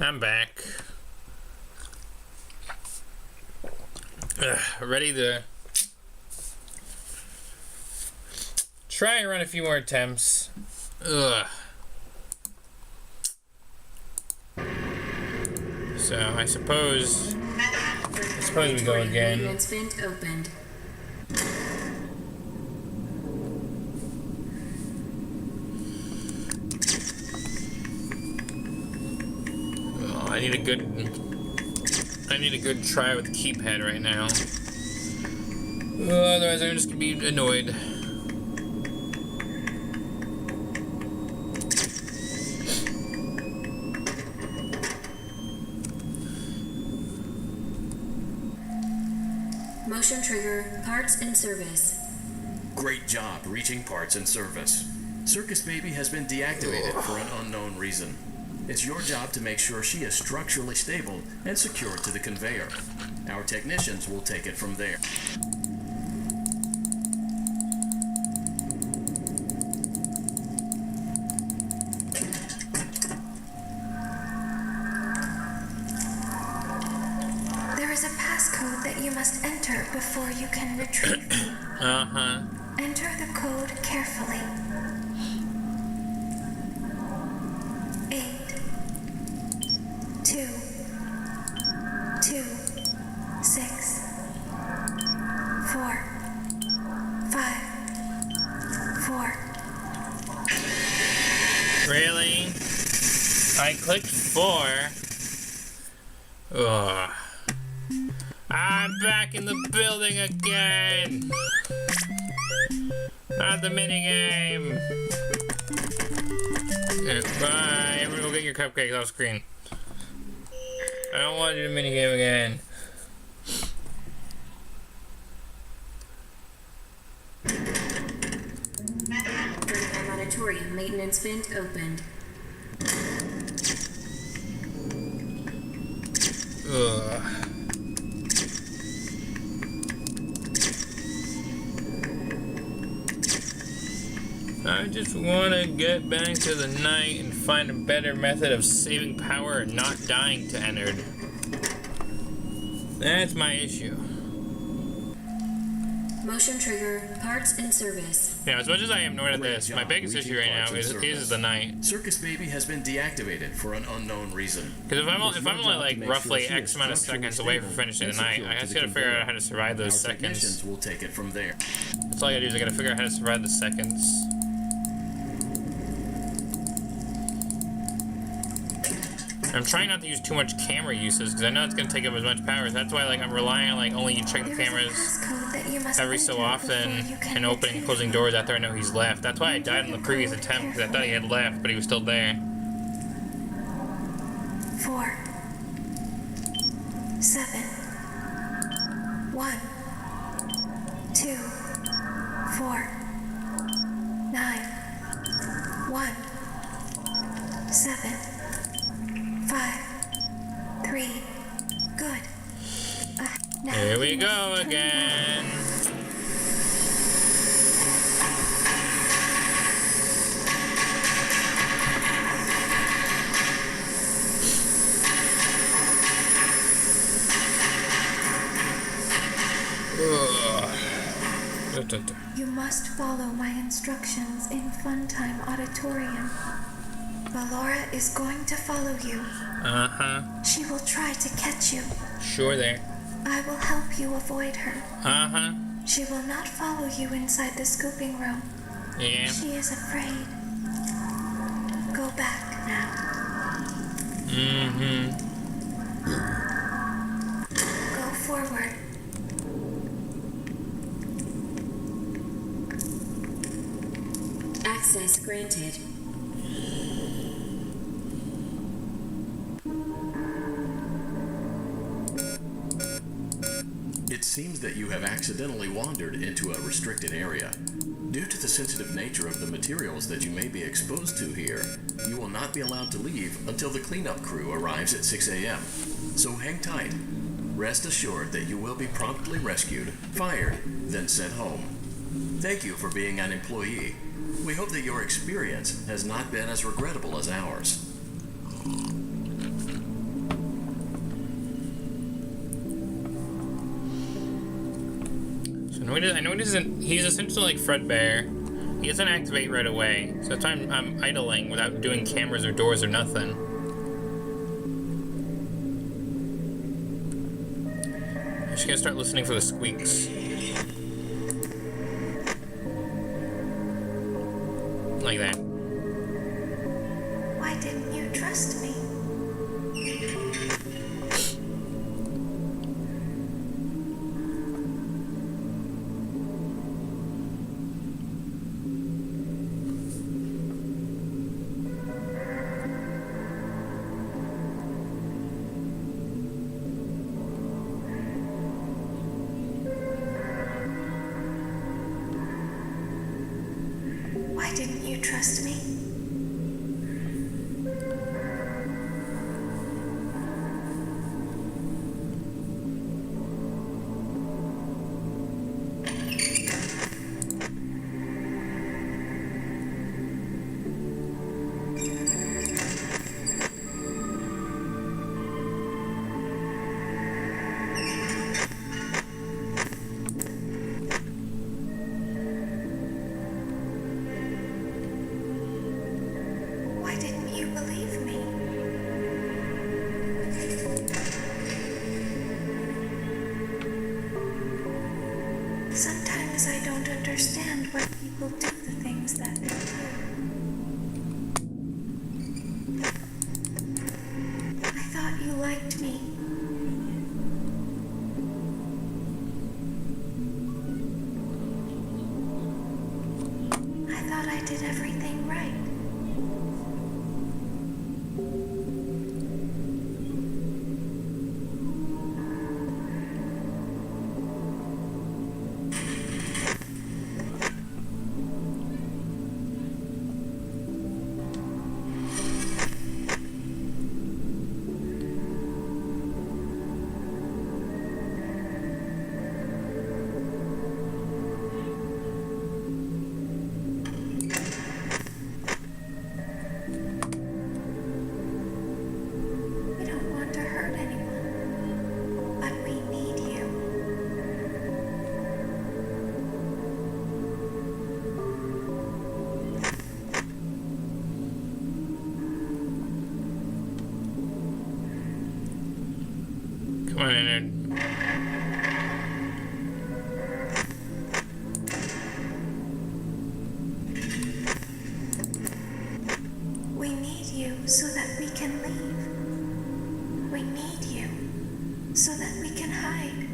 I'm back. Ready to try and run a few more attempts. So I suppose we go again. Maintenance vent opened. I need a good try with the keypad right now. Otherwise I'm just gonna be annoyed. Motion trigger, parts and service. Great job reaching parts and service. Circus Baby has been deactivated for an unknown reason. It's your job to make sure she is structurally stable and secured to the conveyor. Our technicians will take it from there. There is a passcode that you must enter before you can retrieve me. Enter the code carefully. 8 2 2 6 4 5 4. Really? I clicked 4. Ugh. I'm back in the building again! Not the minigame! Bye! I'm gonna go get your cupcakes off screen. I don't want to do the minigame again. Freddy Auditorium maintenance vent opened. Ugh. I just want to get back to the night and find a better method of saving power and not dying to Ennard. That's my issue. Motion trigger, parts and service. Yeah, as much as I am annoyed at Great this, job my biggest reaching issue right parts now and is service. the night. Circus Baby has been deactivated for an unknown reason. Because if I'm It's your only job to like make roughly sure she X is amount of structurally seconds away from stable finishing the and night, secured I to just the gotta figure conveyor. out how to survive those Our seconds. technicians will take it from there. That's all I gotta do is I gotta figure out how to survive the seconds. I'm trying not to use too much camera uses because I know it's gonna take up as much power. So that's why like I'm relying on like only checking the There is a cameras passcode that you must every so enter often before you can and opening and closing doors after I know he's left. That's why I died in the previous attempt because I thought he had left, but he was still there. 4 7 1 2 4 9 1 7 5 3. Good. Now Here we you go must turn again. You must follow my instructions in Funtime Auditorium. Ballora is going to follow you. Uh-huh. She will try to catch you. Sure there. I will help you avoid her. Uh-huh. She will not follow you inside the scooping room. Yeah. She is afraid. Go back now. Mm-hmm. Go forward. Access granted. It seems that you have accidentally wandered into a restricted area. Due to the sensitive nature of the materials that you may be exposed to here, you will not be allowed to leave until the cleanup crew arrives at 6 a.m. So hang tight. Rest assured that you will be promptly rescued, fired, then sent home. Thank you for being an employee. We hope that your experience has not been as regrettable as ours. I know he's essentially like Fredbear. He doesn't activate right away. So that's why I'm idling without doing cameras or doors or nothing. I'm just gonna start listening for the squeaks. Like that. Why didn't you trust me? trust me? Why didn't you believe me? Sometimes I don't understand why people do the things that they do. I thought you liked me. I thought I did everything right. We don't want to hurt anyone, but we need you. Come on, Leonard. We need you so that we can leave. We need you so that we can hide.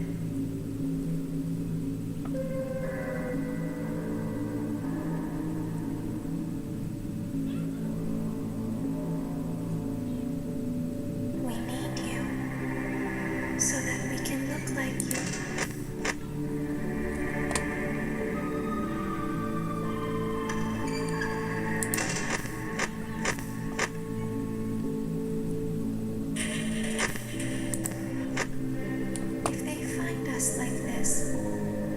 We need you so that we can look like you. If they find us like this,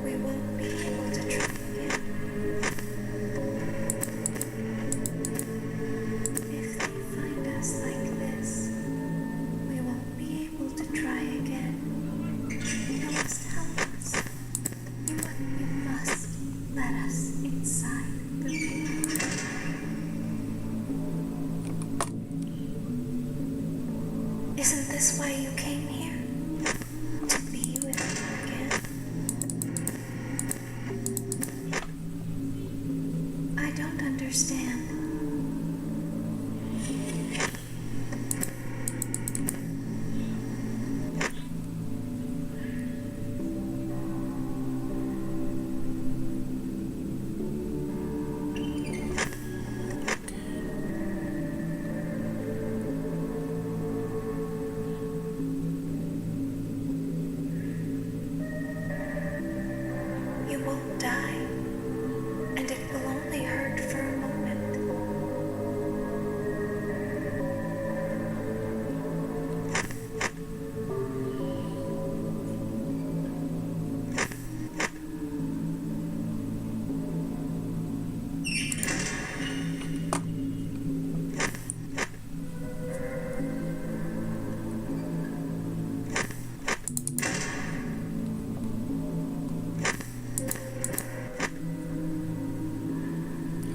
we won't be able to try again. If they find us like this, we won't be able to try again. You must help us. You must let us inside the room. Isn't this why you came here? To be with me again? I don't understand. You won't die, and it will only hurt for a moment.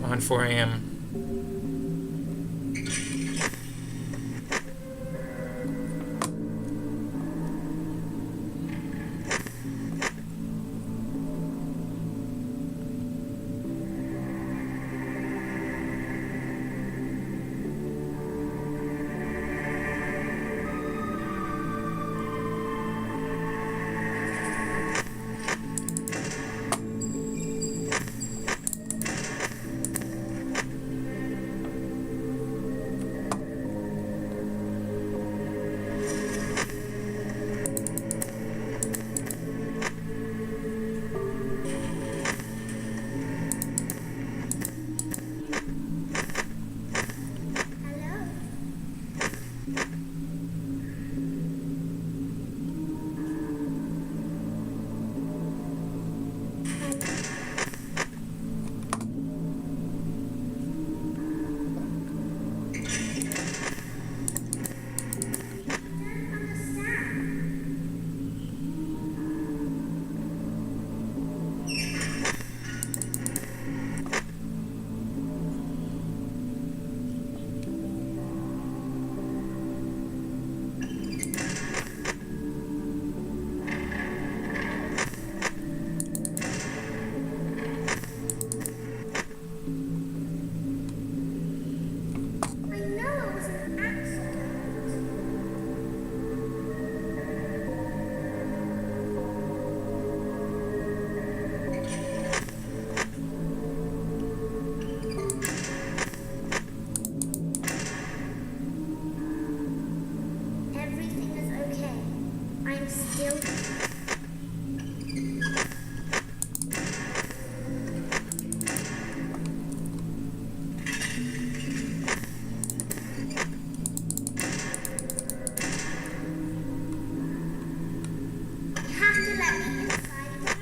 On 4 a.m. you. You have to let me inside the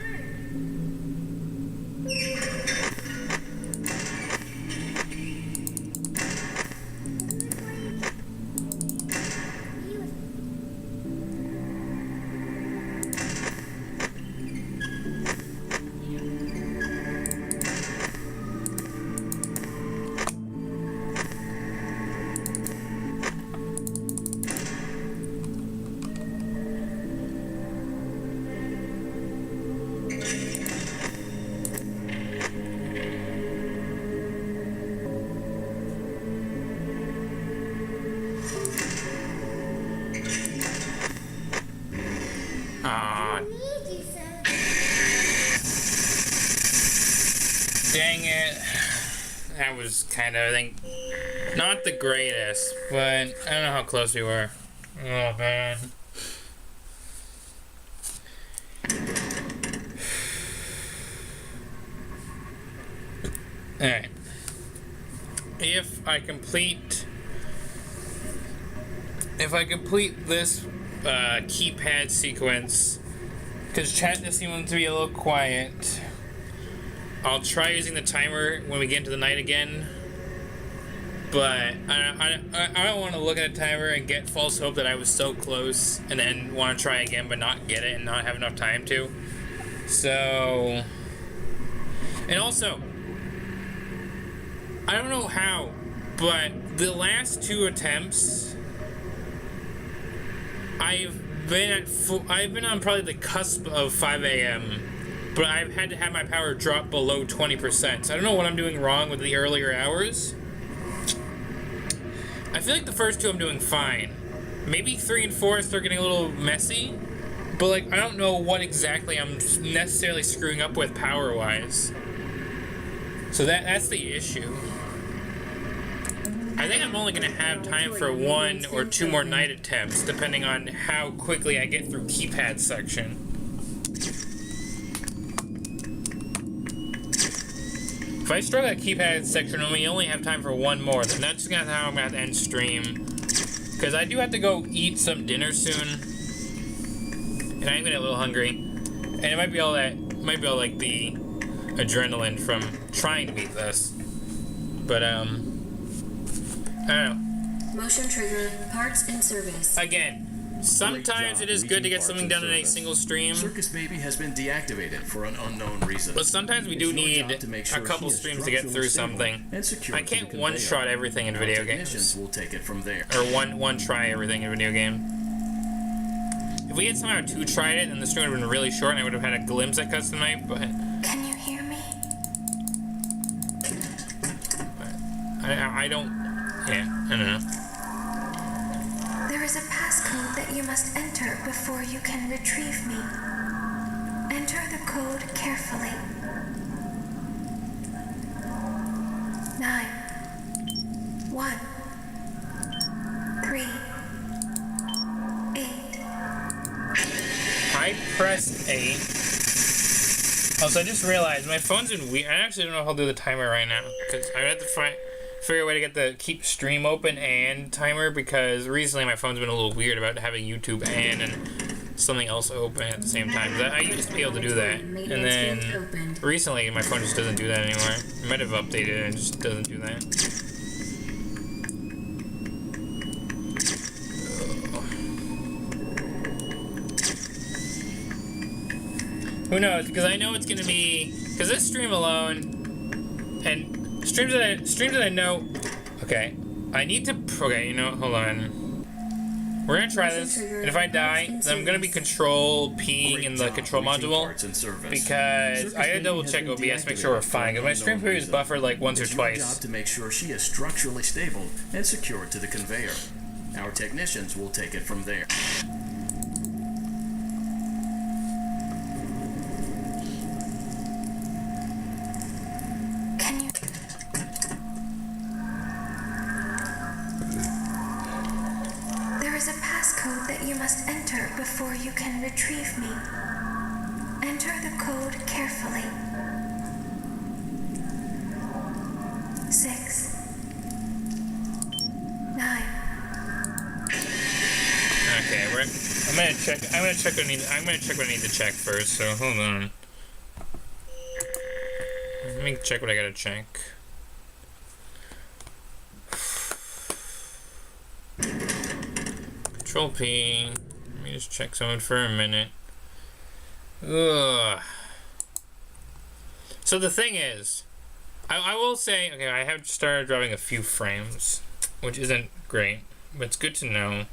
Aw, dang it. That was kind of, I think, not the greatest, but I don't know how close we were. Oh, man. Alright. If I complete this keypad sequence, because chat just seems to be a little quiet, I'll try using the timer when we get into the night again. But I don't want to look at a timer and get false hope that I was so close and then want to try again but not get it and not have enough time to. So, and also, I don't know how, but the last two attempts, I've been on probably the cusp of 5 a.m., but I've had to have my power drop below 20%. So I don't know what I'm doing wrong with the earlier hours. I feel like the first two I'm doing fine. Maybe 3 and 4 start getting a little messy, but like I don't know what exactly I'm necessarily screwing up with power-wise. So that's the issue. I think I'm only going to have time for 1 or 2 more night attempts, depending on how quickly I get through keypad section. If I struggle at keypad section and we only have time for 1 more, then that's how I'm going to have to end stream. Because I do have to go eat some dinner soon. And I'm getting a little hungry. And it might be all like the adrenaline from trying to beat this. But, I don't know. Motion trigger, parts in service. Again, sometimes it is good to get something done in a single stream. Circus Baby has been deactivated for an unknown reason. But sometimes we do need a couple streams to get through something. I can't one-shot everything in video games. We'll take it from there. Or one-try everything in a video game. If we had somehow 2-tried it, then the stream would have been really short and I would have had a glimpse at Custom Night, but... Can you hear me? I don't... Yeah, I don't know. There is a passcode that you must enter before you can retrieve me. Enter the code carefully. 9 1 3 8. I pressed 8. Also, I just realized my phone's been weird. I actually don't know how to do the timer right now, because I have to figure a way to get the keep stream open and timer, because recently my phone's been a little weird about having YouTube and something else open at the same time. I used to be able to do that, and then recently my phone just doesn't do that anymore. I might have updated it and it just doesn't do that. Who knows? Because I know it's gonna be, because this stream alone and streams that I know. Okay, I need to. Okay, you know, hold on. We're gonna try this, and if I die, then I'm gonna be control P in the control module, because I gotta double check OBS to make sure we're fine. Because my stream period is buffered like once or twice. To make sure she is structurally stable and secured to the conveyor. Our technicians will take it from there. you must enter before you can retrieve me. Enter the code carefully. 6, 9. Okay, I'm gonna check what I need to check first, so hold on. Let me check what I gotta check. Control P. Let me just check something for a minute. Ugh. So the thing is, I will say, okay, I have started dropping a few frames, which isn't great, but it's good to know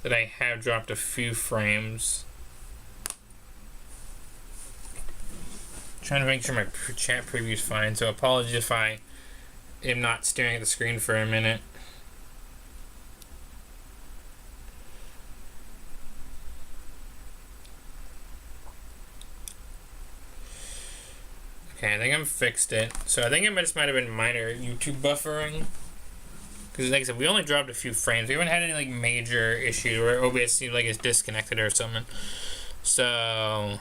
that I have dropped a few frames. Trying to make sure my chat preview is fine, so apologies if I am not staring at the screen for a minute. Okay, I think I'm fixed it. So I think it just might have been minor YouTube buffering. Because like I said, we only dropped a few frames. We haven't had any like major issues where OBS seems like it's disconnected or something. So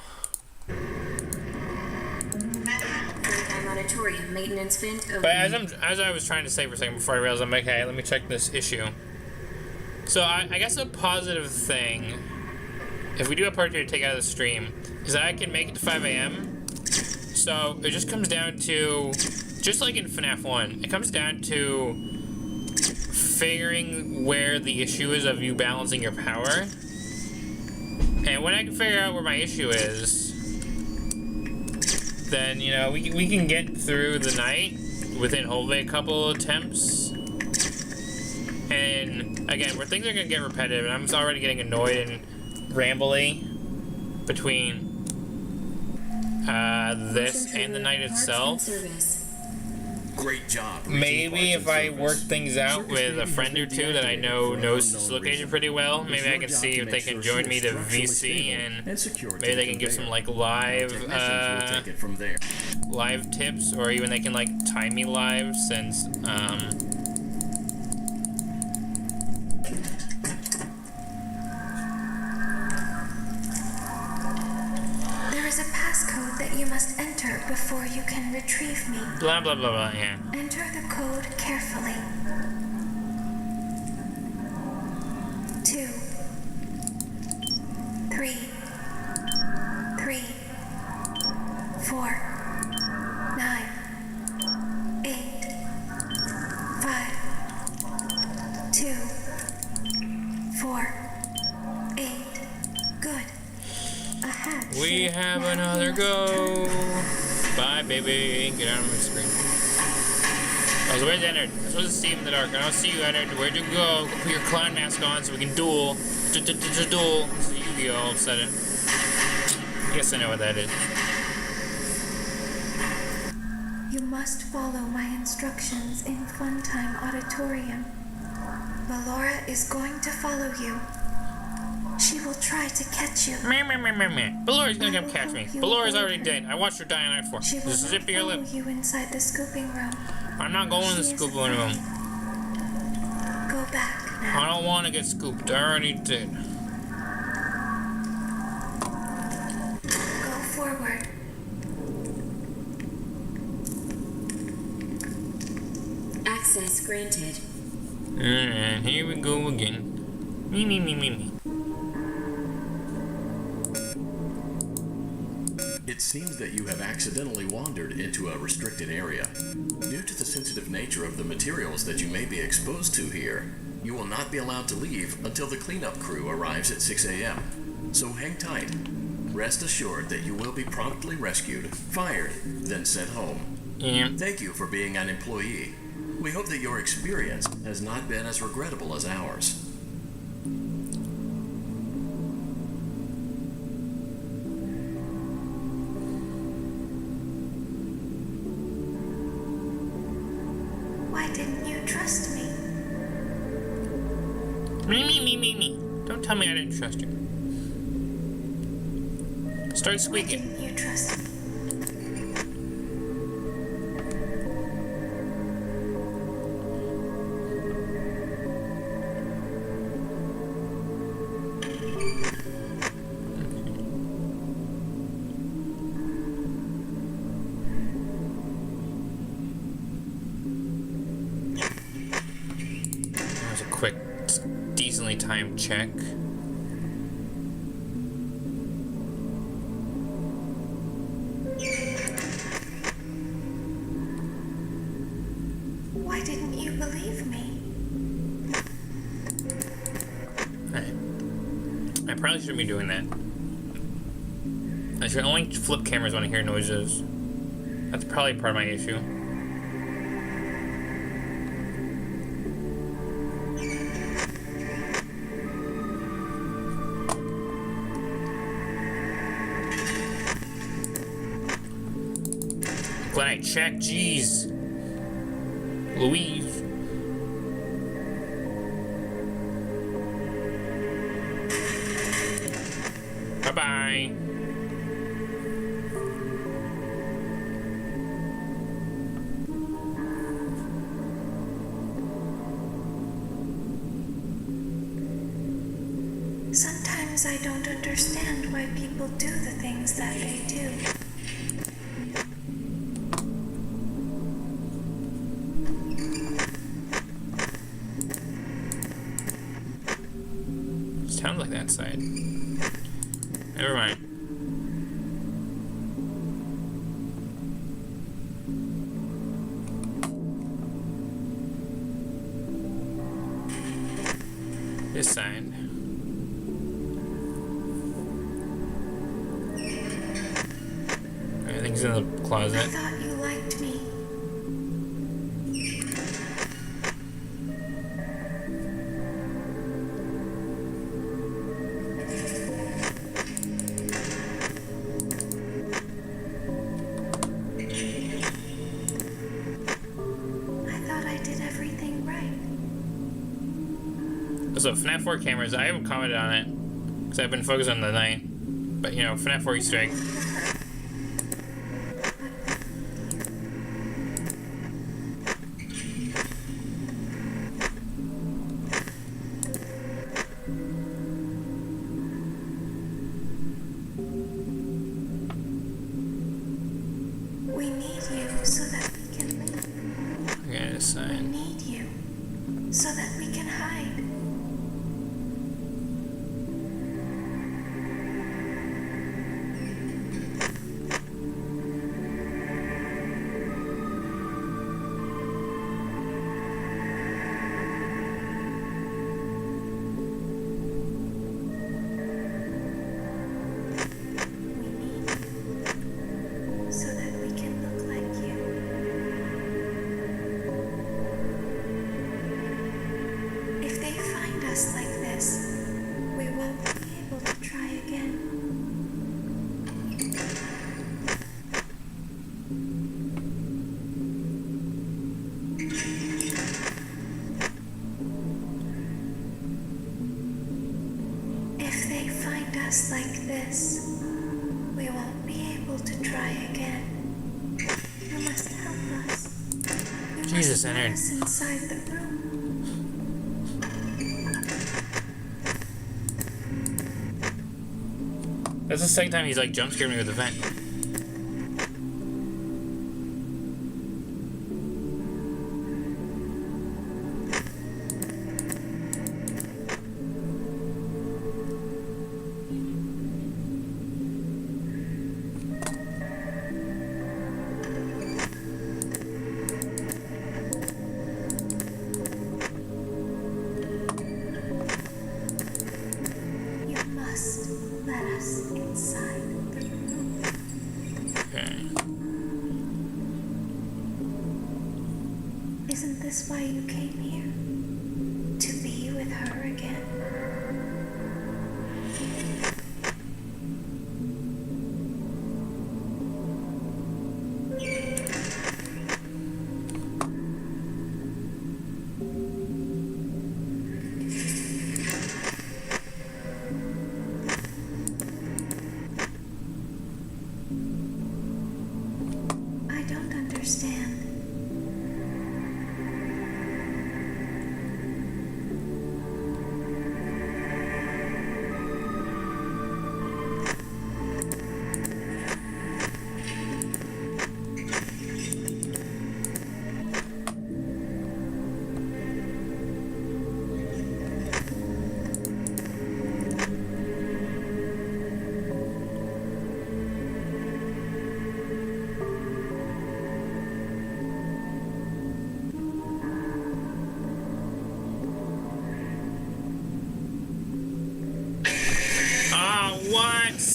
Auditorium maintenance vent open. but as I was trying to say for a second before I realized, I'm like, hey, let me check this issue. So I guess a positive thing, if we do a part 2 to take out of the stream, is that I can make it to 5 a.m. So it just comes down to, just like in FNAF 1, it comes down to figuring where the issue is of you balancing your power. And when I can figure out where my issue is, then, you know, we can get through the night within hopefully a couple attempts. And again, where things are going to get repetitive, and I'm already getting annoyed and rambly between this and the night itself. Great job. Maybe if I work things out with a friend or two that I know knows this location pretty well, maybe I can see if they can join me to VC and maybe they can give some like live tips, or even they can like time me live since There is a passcode that you must enter before you can retrieve me. blah blah blah blah, yeah. Enter the code carefully. 2, 3, 3, 4, 9, 8, 5, 2, 4, 8. Good. A hat. We have another go. Bye, baby. Get out of my screen. Oh, so where's Ennard? I'm supposed to see him in the dark. I don't see you, Ennard. Where'd you go? Go put your clown mask on so we can duel. Duel. So you go all of a sudden. I guess I know what that is. You must follow my instructions in Funtime Auditorium. Ballora is going to follow you. She will try to catch you. Meh. Ballora's gonna come catch me. Ballora's already dead. I watched her die on Night 4. She will Just not zip your follow lip. you inside the scooping room. I'm not going in the She is scooping room. afraid. Go back now. I don't want to get scooped. I already did. Go forward. Access granted. And here we go again. Me. It seems that you have accidentally wandered into a restricted area. Due to the sensitive nature of the materials that you may be exposed to here, you will not be allowed to leave until the cleanup crew arrives at 6 a.m. So hang tight. Rest assured that you will be promptly rescued, fired, then sent home. Yeah. Thank you for being an employee. We hope that your experience has not been as regrettable as ours. Why didn't you trust me? Me. Don't tell me I didn't trust you. Start Why squeaking. didn't you trust me? quick, decently timed check. Why didn't you believe me? I probably shouldn't be doing that. I should only flip cameras when I hear noises. That's probably part of my issue. Glad I checked, jeez. Louise. Bye-bye. Sometimes I don't understand why people do the things that they do. Sounds like that side. Never mind. This side. Everything's in the I closet. thought you liked me. I thought I did everything right. So FNAF 4 cameras, I haven't commented on it because I've been focused on the night. But you know, FNAF 4 Easter egg. We need you so that we can live. Okay, this We side. need you so that we can hide. We need you so that we can look like you. If they find us like this, we won't be able to try again. If they find us like this, we won't be able to try again. You must help us. You Jesus, must let Ennard. us inside the room. That's the second time he's like jump scared me with the vent. You must let us inside the room.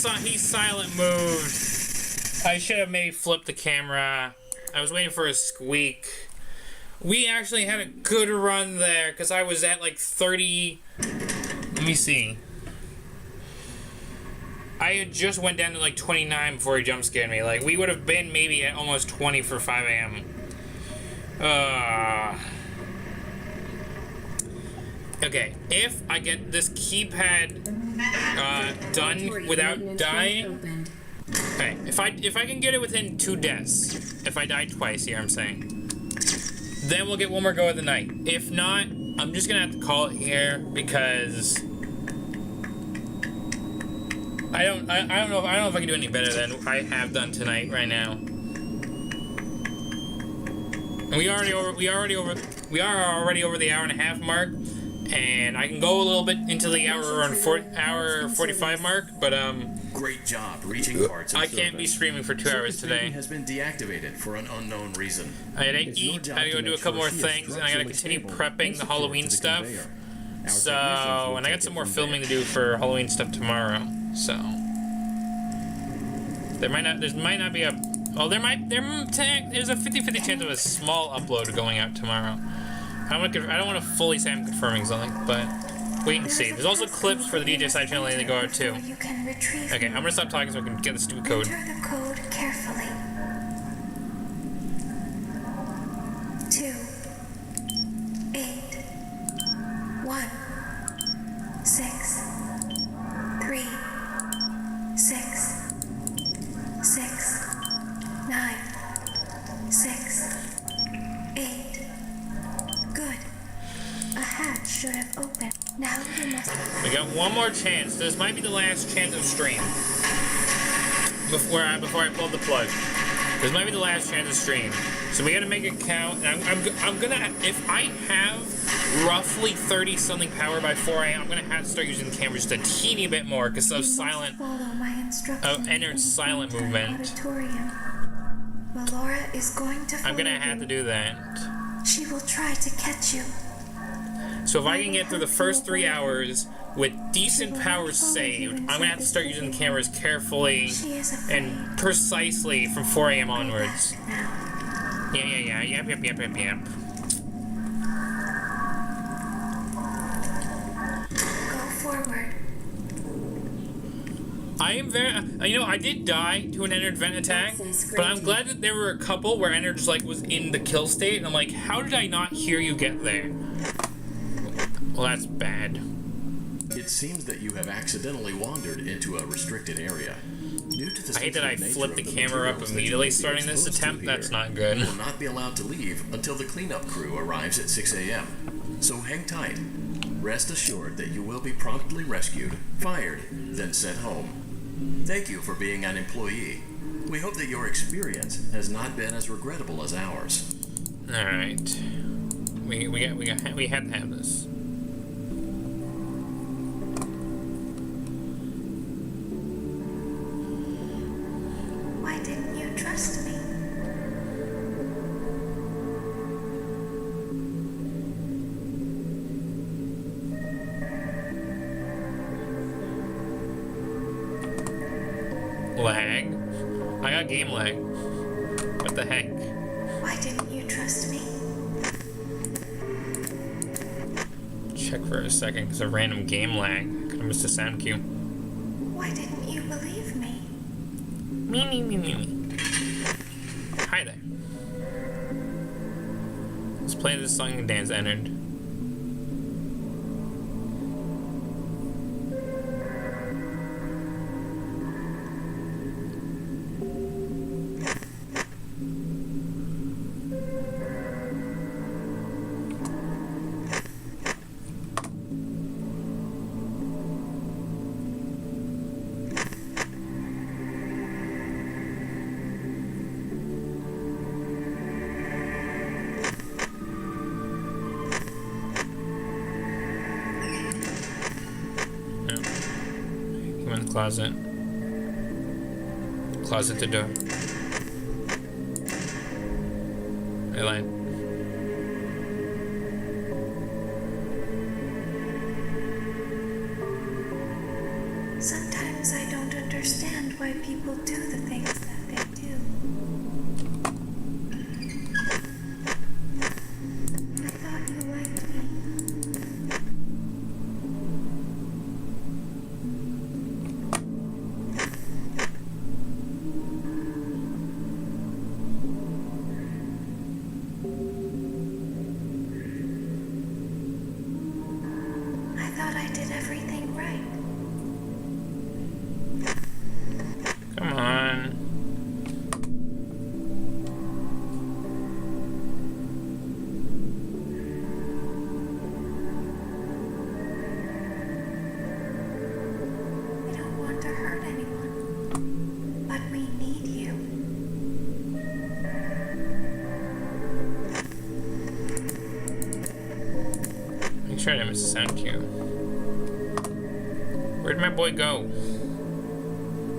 he silent moved. I should have maybe flipped the camera. I was waiting for a squeak. We actually had a good run there because I was at like 30. Let me see. I had just went down to like 29 before he jump scared me. Like we would have been maybe at almost 20 for 5 a.m. Okay, if I get this keypad done without dying. Okay, if I can get it within 2 deaths, if I die twice here, I'm saying, then we'll get one more go of the night. If not, I'm just gonna have to call it here because I don't know if I can do any better than I have done tonight right now. And we are already over the hour and a half mark, and I can go a little bit into the hour 45 mark, but Great job reaching parts. I can't be streaming for 2 hours today. Has been deactivated for an unknown reason. I gotta eat, I gotta go do a couple more things, and I gotta continue prepping the Halloween stuff. So, and I got some more filming to do for Halloween stuff tomorrow. So, there might not be a, well, there's a 50-50 chance of a small upload going out tomorrow. I don't want to fully say I'm confirming something, but wait and see. There's also clips for the DJ side channel that go out too. Okay, I'm gonna stop talking so I can get the stupid code. Enter the code carefully. 2 8 1 6 3 6 6 9 6 8. Good. A hatch should have opened. Now you must. We got one more chance. This might be the last chance of stream. Before I pull the plug. This might be the last chance of stream. So we gotta make it count. And I'm gonna, if I have roughly 30 something power by 4 a.m., I'm gonna have to start using the camera just a teeny bit more because of silent, Ennard's silent movement. Laura is going to. I'm gonna have to do that. She will try to catch you. So if I can get through the first 3 hours with decent powers saved, I'm gonna have to start using the cameras carefully and precisely from 4 a.m. onwards. Yep. Go forward. I am very, I did die to an Ennard vent attack, but I'm glad that there were a couple where Ennard just like was in the kill state, and I'm like, how did I not hear you get there? Well, that's bad. It seems that you have accidentally wandered into a restricted area. Due to the I hate that I flipped the camera up immediately starting this attempt. That's not good. You will not be allowed to leave until the cleanup crew arrives at 6 a.m. So hang tight. Rest assured that you will be promptly rescued, fired, then sent home. Thank you for being an employee. We hope that your experience has not been as regrettable as ours. All right, we had to have this. Why didn't you trust me? Lag? I got game lag. What the heck? Why didn't you trust me? Check for a second because of random game lag. Could have missed a sound cue. Why didn't you believe me? Me. Hi there. Let's play this song and dance, Ennard. Closet. Closet to door. I lied. Sometimes I don't understand why people do the things that they do. I thought you liked me. I thought I did everything right. Come on. We don't want to hurt anyone, but we need you. Make sure I didn't miss a sound cue. Where'd my boy go?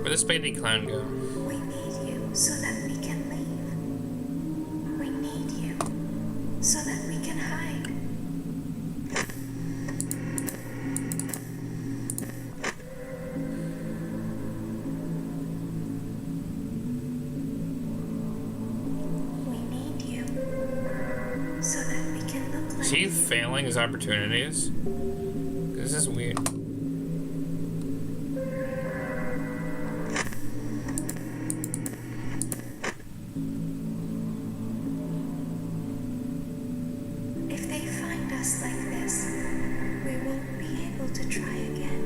Where'd the Spady clown go? We need you so that we can leave. We need you so that we can hide. We need you so that we can look Is like he failing his opportunities? This is weird. If they find us like this, we won't be able to try again.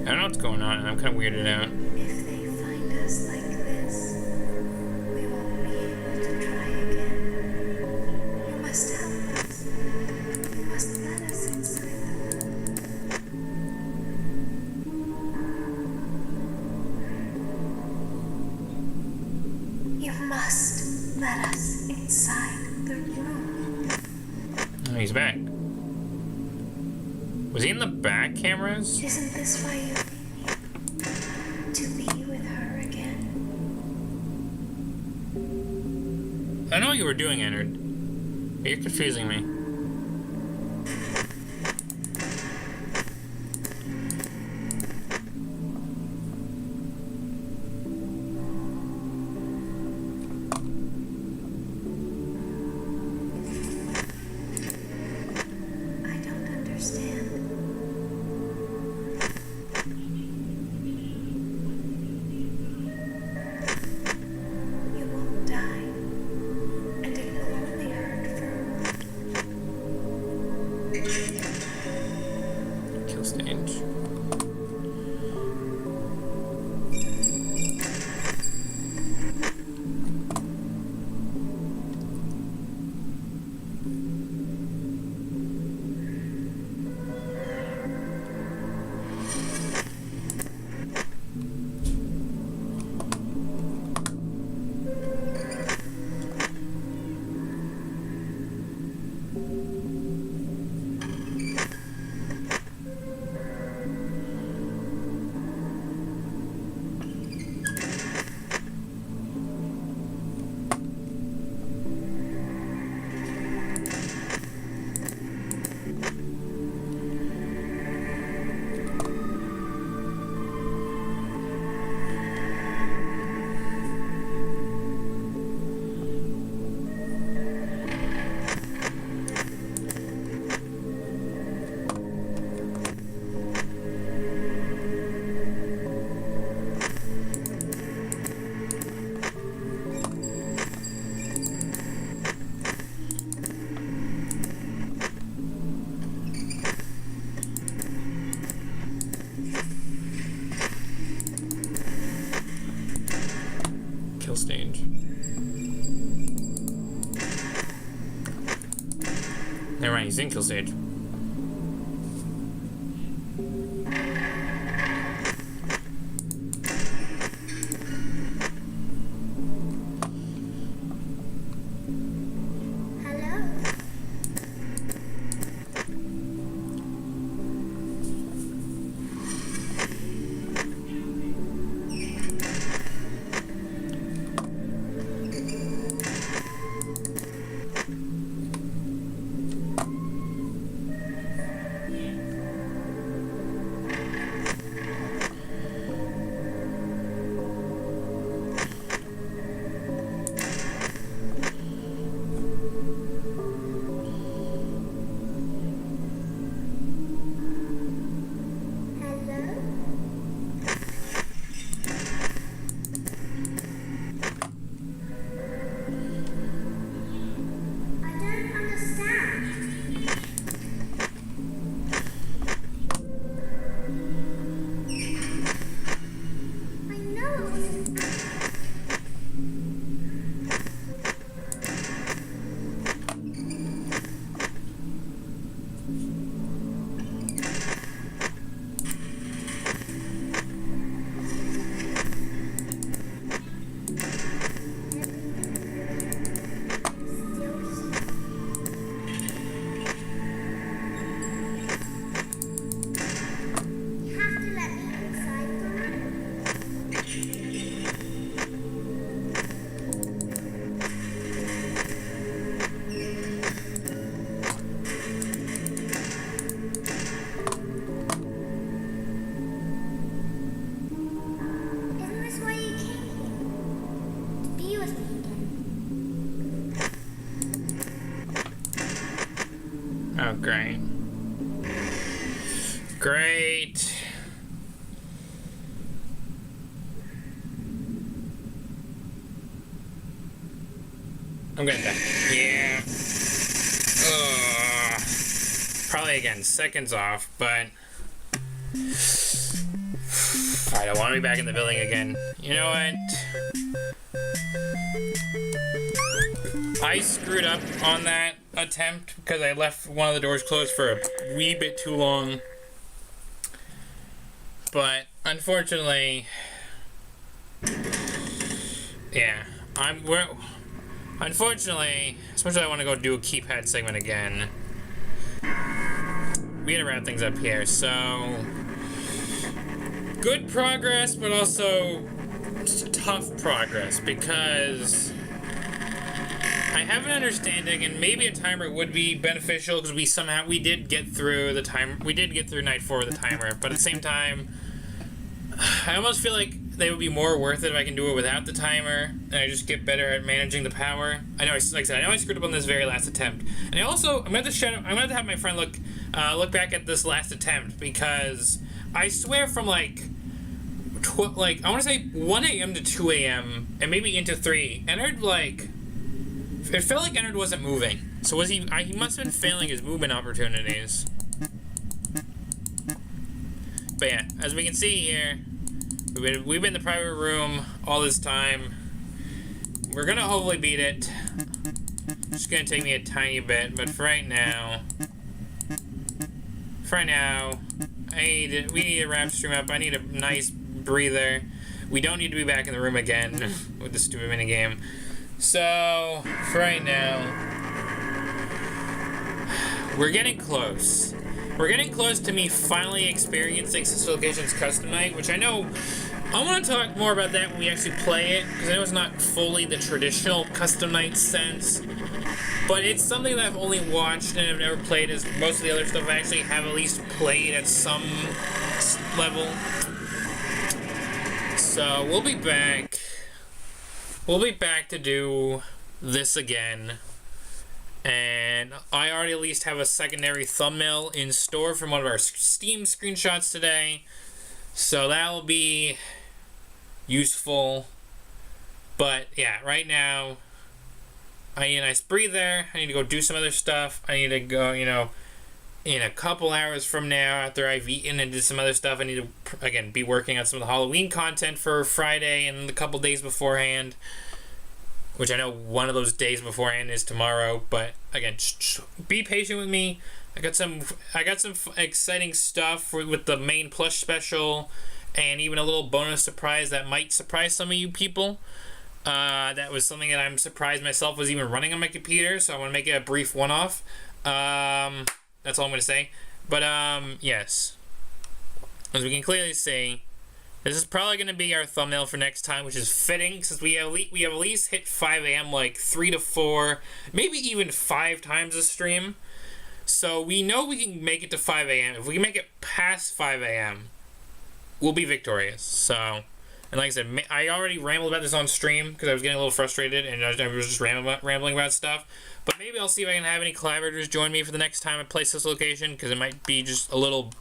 I don't know what's going on. I'm kind of weirded out. If they find us like this, we won't be able to try again. You must help us. You must let us inside the room. You must let us inside the room. Oh, he's back. Was he in the back cameras? Isn't this why you came here? To be with her again? I know what you were doing, Ennard. But you're confusing me. I don't understand. You won't die, and it will only hurt for a while. Kill stage. Kill stage. Never mind, he's in kill stage. Oh, great. Great. I'm gonna die. Yeah. Ugh. Probably again, seconds off, but I don't want to be back in the building again. You know what? I screwed up on that attempt because I left one of the doors closed for a wee bit too long. But unfortunately, yeah, unfortunately, especially I want to go do a keypad segment again. We gotta wrap things up here, so good progress, but also tough progress because I have an understanding, and maybe a timer would be beneficial because we did get through the time. We did get through night 4 with a timer, but at the same time, I almost feel like they would be more worth it if I can do it without the timer, and I just get better at managing the power. I know, like I said, I know I screwed up on this very last attempt, and I'm gonna have to have my friend look back at this last attempt because I swear from I want to say 1 a.m. to 2 a.m. and maybe into 3, Ennard it felt like Ennard wasn't moving. So was he? He must have been failing his movement opportunities. But yeah, as we can see here, we've been in the private room all this time. We're gonna hopefully beat it. It's gonna take me a tiny bit, but for right now, we need to wrap stream up. I need a nice breather. We don't need to be back in the room again with the stupid minigame. So, for right now, we're getting close. We're getting close to me finally experiencing Sister Location's Custom Night, which I know I want to talk more about that when we actually play it, because I know it's not fully the traditional Custom Night sense, but it's something that I've only watched and I've never played, as most of the other stuff I actually have at least played at some level. So, we'll be back. We'll be back to do this again. And I already at least have a secondary thumbnail in store from one of our Steam screenshots today. So that'll be useful. But yeah, right now, I need a nice breather. I need to go do some other stuff. I need to go, in a couple hours from now, after I've eaten and did some other stuff, I need to, again, be working on some of the Halloween content for Friday and a couple days beforehand. Which I know one of those days beforehand is tomorrow, but again, just be patient with me. I got some exciting stuff with the main plush special, and even a little bonus surprise that might surprise some of you people. That was something that I'm surprised myself was even running on my computer, so I want to make it a brief one-off. That's all I'm going to say. But yes, as we can clearly see, this is probably going to be our thumbnail for next time, which is fitting, since we have at least hit 5 a.m. like 3 to 4, maybe even 5 times a stream. So we know we can make it to 5 a.m. If we can make it past 5 a.m., we'll be victorious. So, and like I said, I already rambled about this on stream because I was getting a little frustrated and I was just rambling about stuff. But maybe I'll see if I can have any collaborators join me for the next time I play this location, because it might be just a little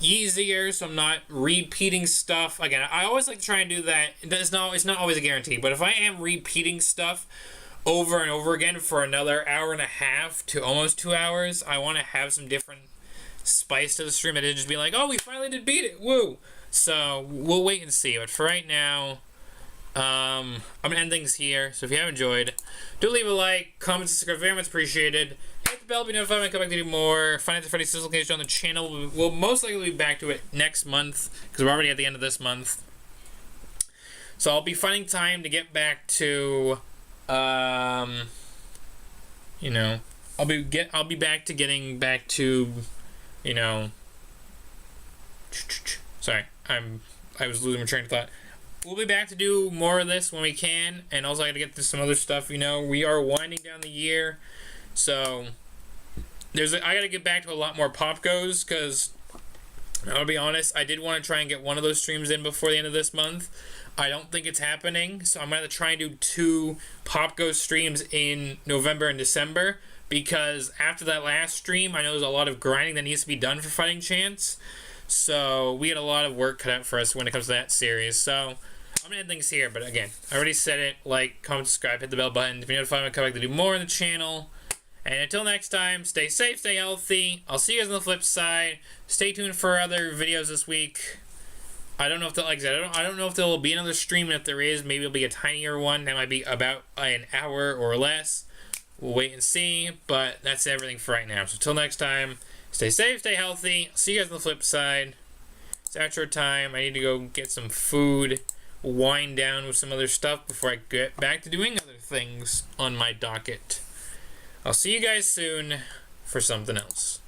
easier, so I'm not repeating stuff. Again, I always like to try and do that. It's not always a guarantee, but if I am repeating stuff over and over again for another hour and a half to almost 2 hours, I want to have some different spice to the stream. I didn't just be like, oh, we finally did beat it, woo! So we'll wait and see. But for right now, I'm gonna end things here. So if you have enjoyed, do leave a like, comment, subscribe, very much appreciated. Hit the bell, be notified when I come back to do more Finance Freddy Sizzle Case on the channel. We'll most likely be back to it next month, because we're already at the end of this month. So I'll be finding time to get back to, I'll be back to getting back to, sorry, I was losing my train of thought. We'll be back to do more of this when we can, and also I gotta get to some other stuff. We are winding down the year. So I gotta get back to a lot more Pop Goes, because I'll be honest, I did want to try and get one of those streams in before the end of this month. I don't think it's happening, so I'm gonna try and do 2 Pop Goes streams in November and December, because after that last stream, I know there's a lot of grinding that needs to be done for Fighting Chance. So we had a lot of work cut out for us when it comes to that series. So I'm going to end things here, but again, I already said it. Like, comment, subscribe, hit the bell button to be notified when I come back to do more on the channel. And until next time, stay safe, stay healthy. I'll see you guys on the flip side. Stay tuned for other videos this week. I don't know if like I said, I don't know if there will be another stream, and if there is, maybe it'll be a tinier one that might be about an hour or less. We'll wait and see, but that's everything for right now. So until next time, stay safe, stay healthy. See you guys on the flip side. It's outro time. I need to go get some food, wind down with some other stuff before I get back to doing other things on my docket. I'll see you guys soon for something else.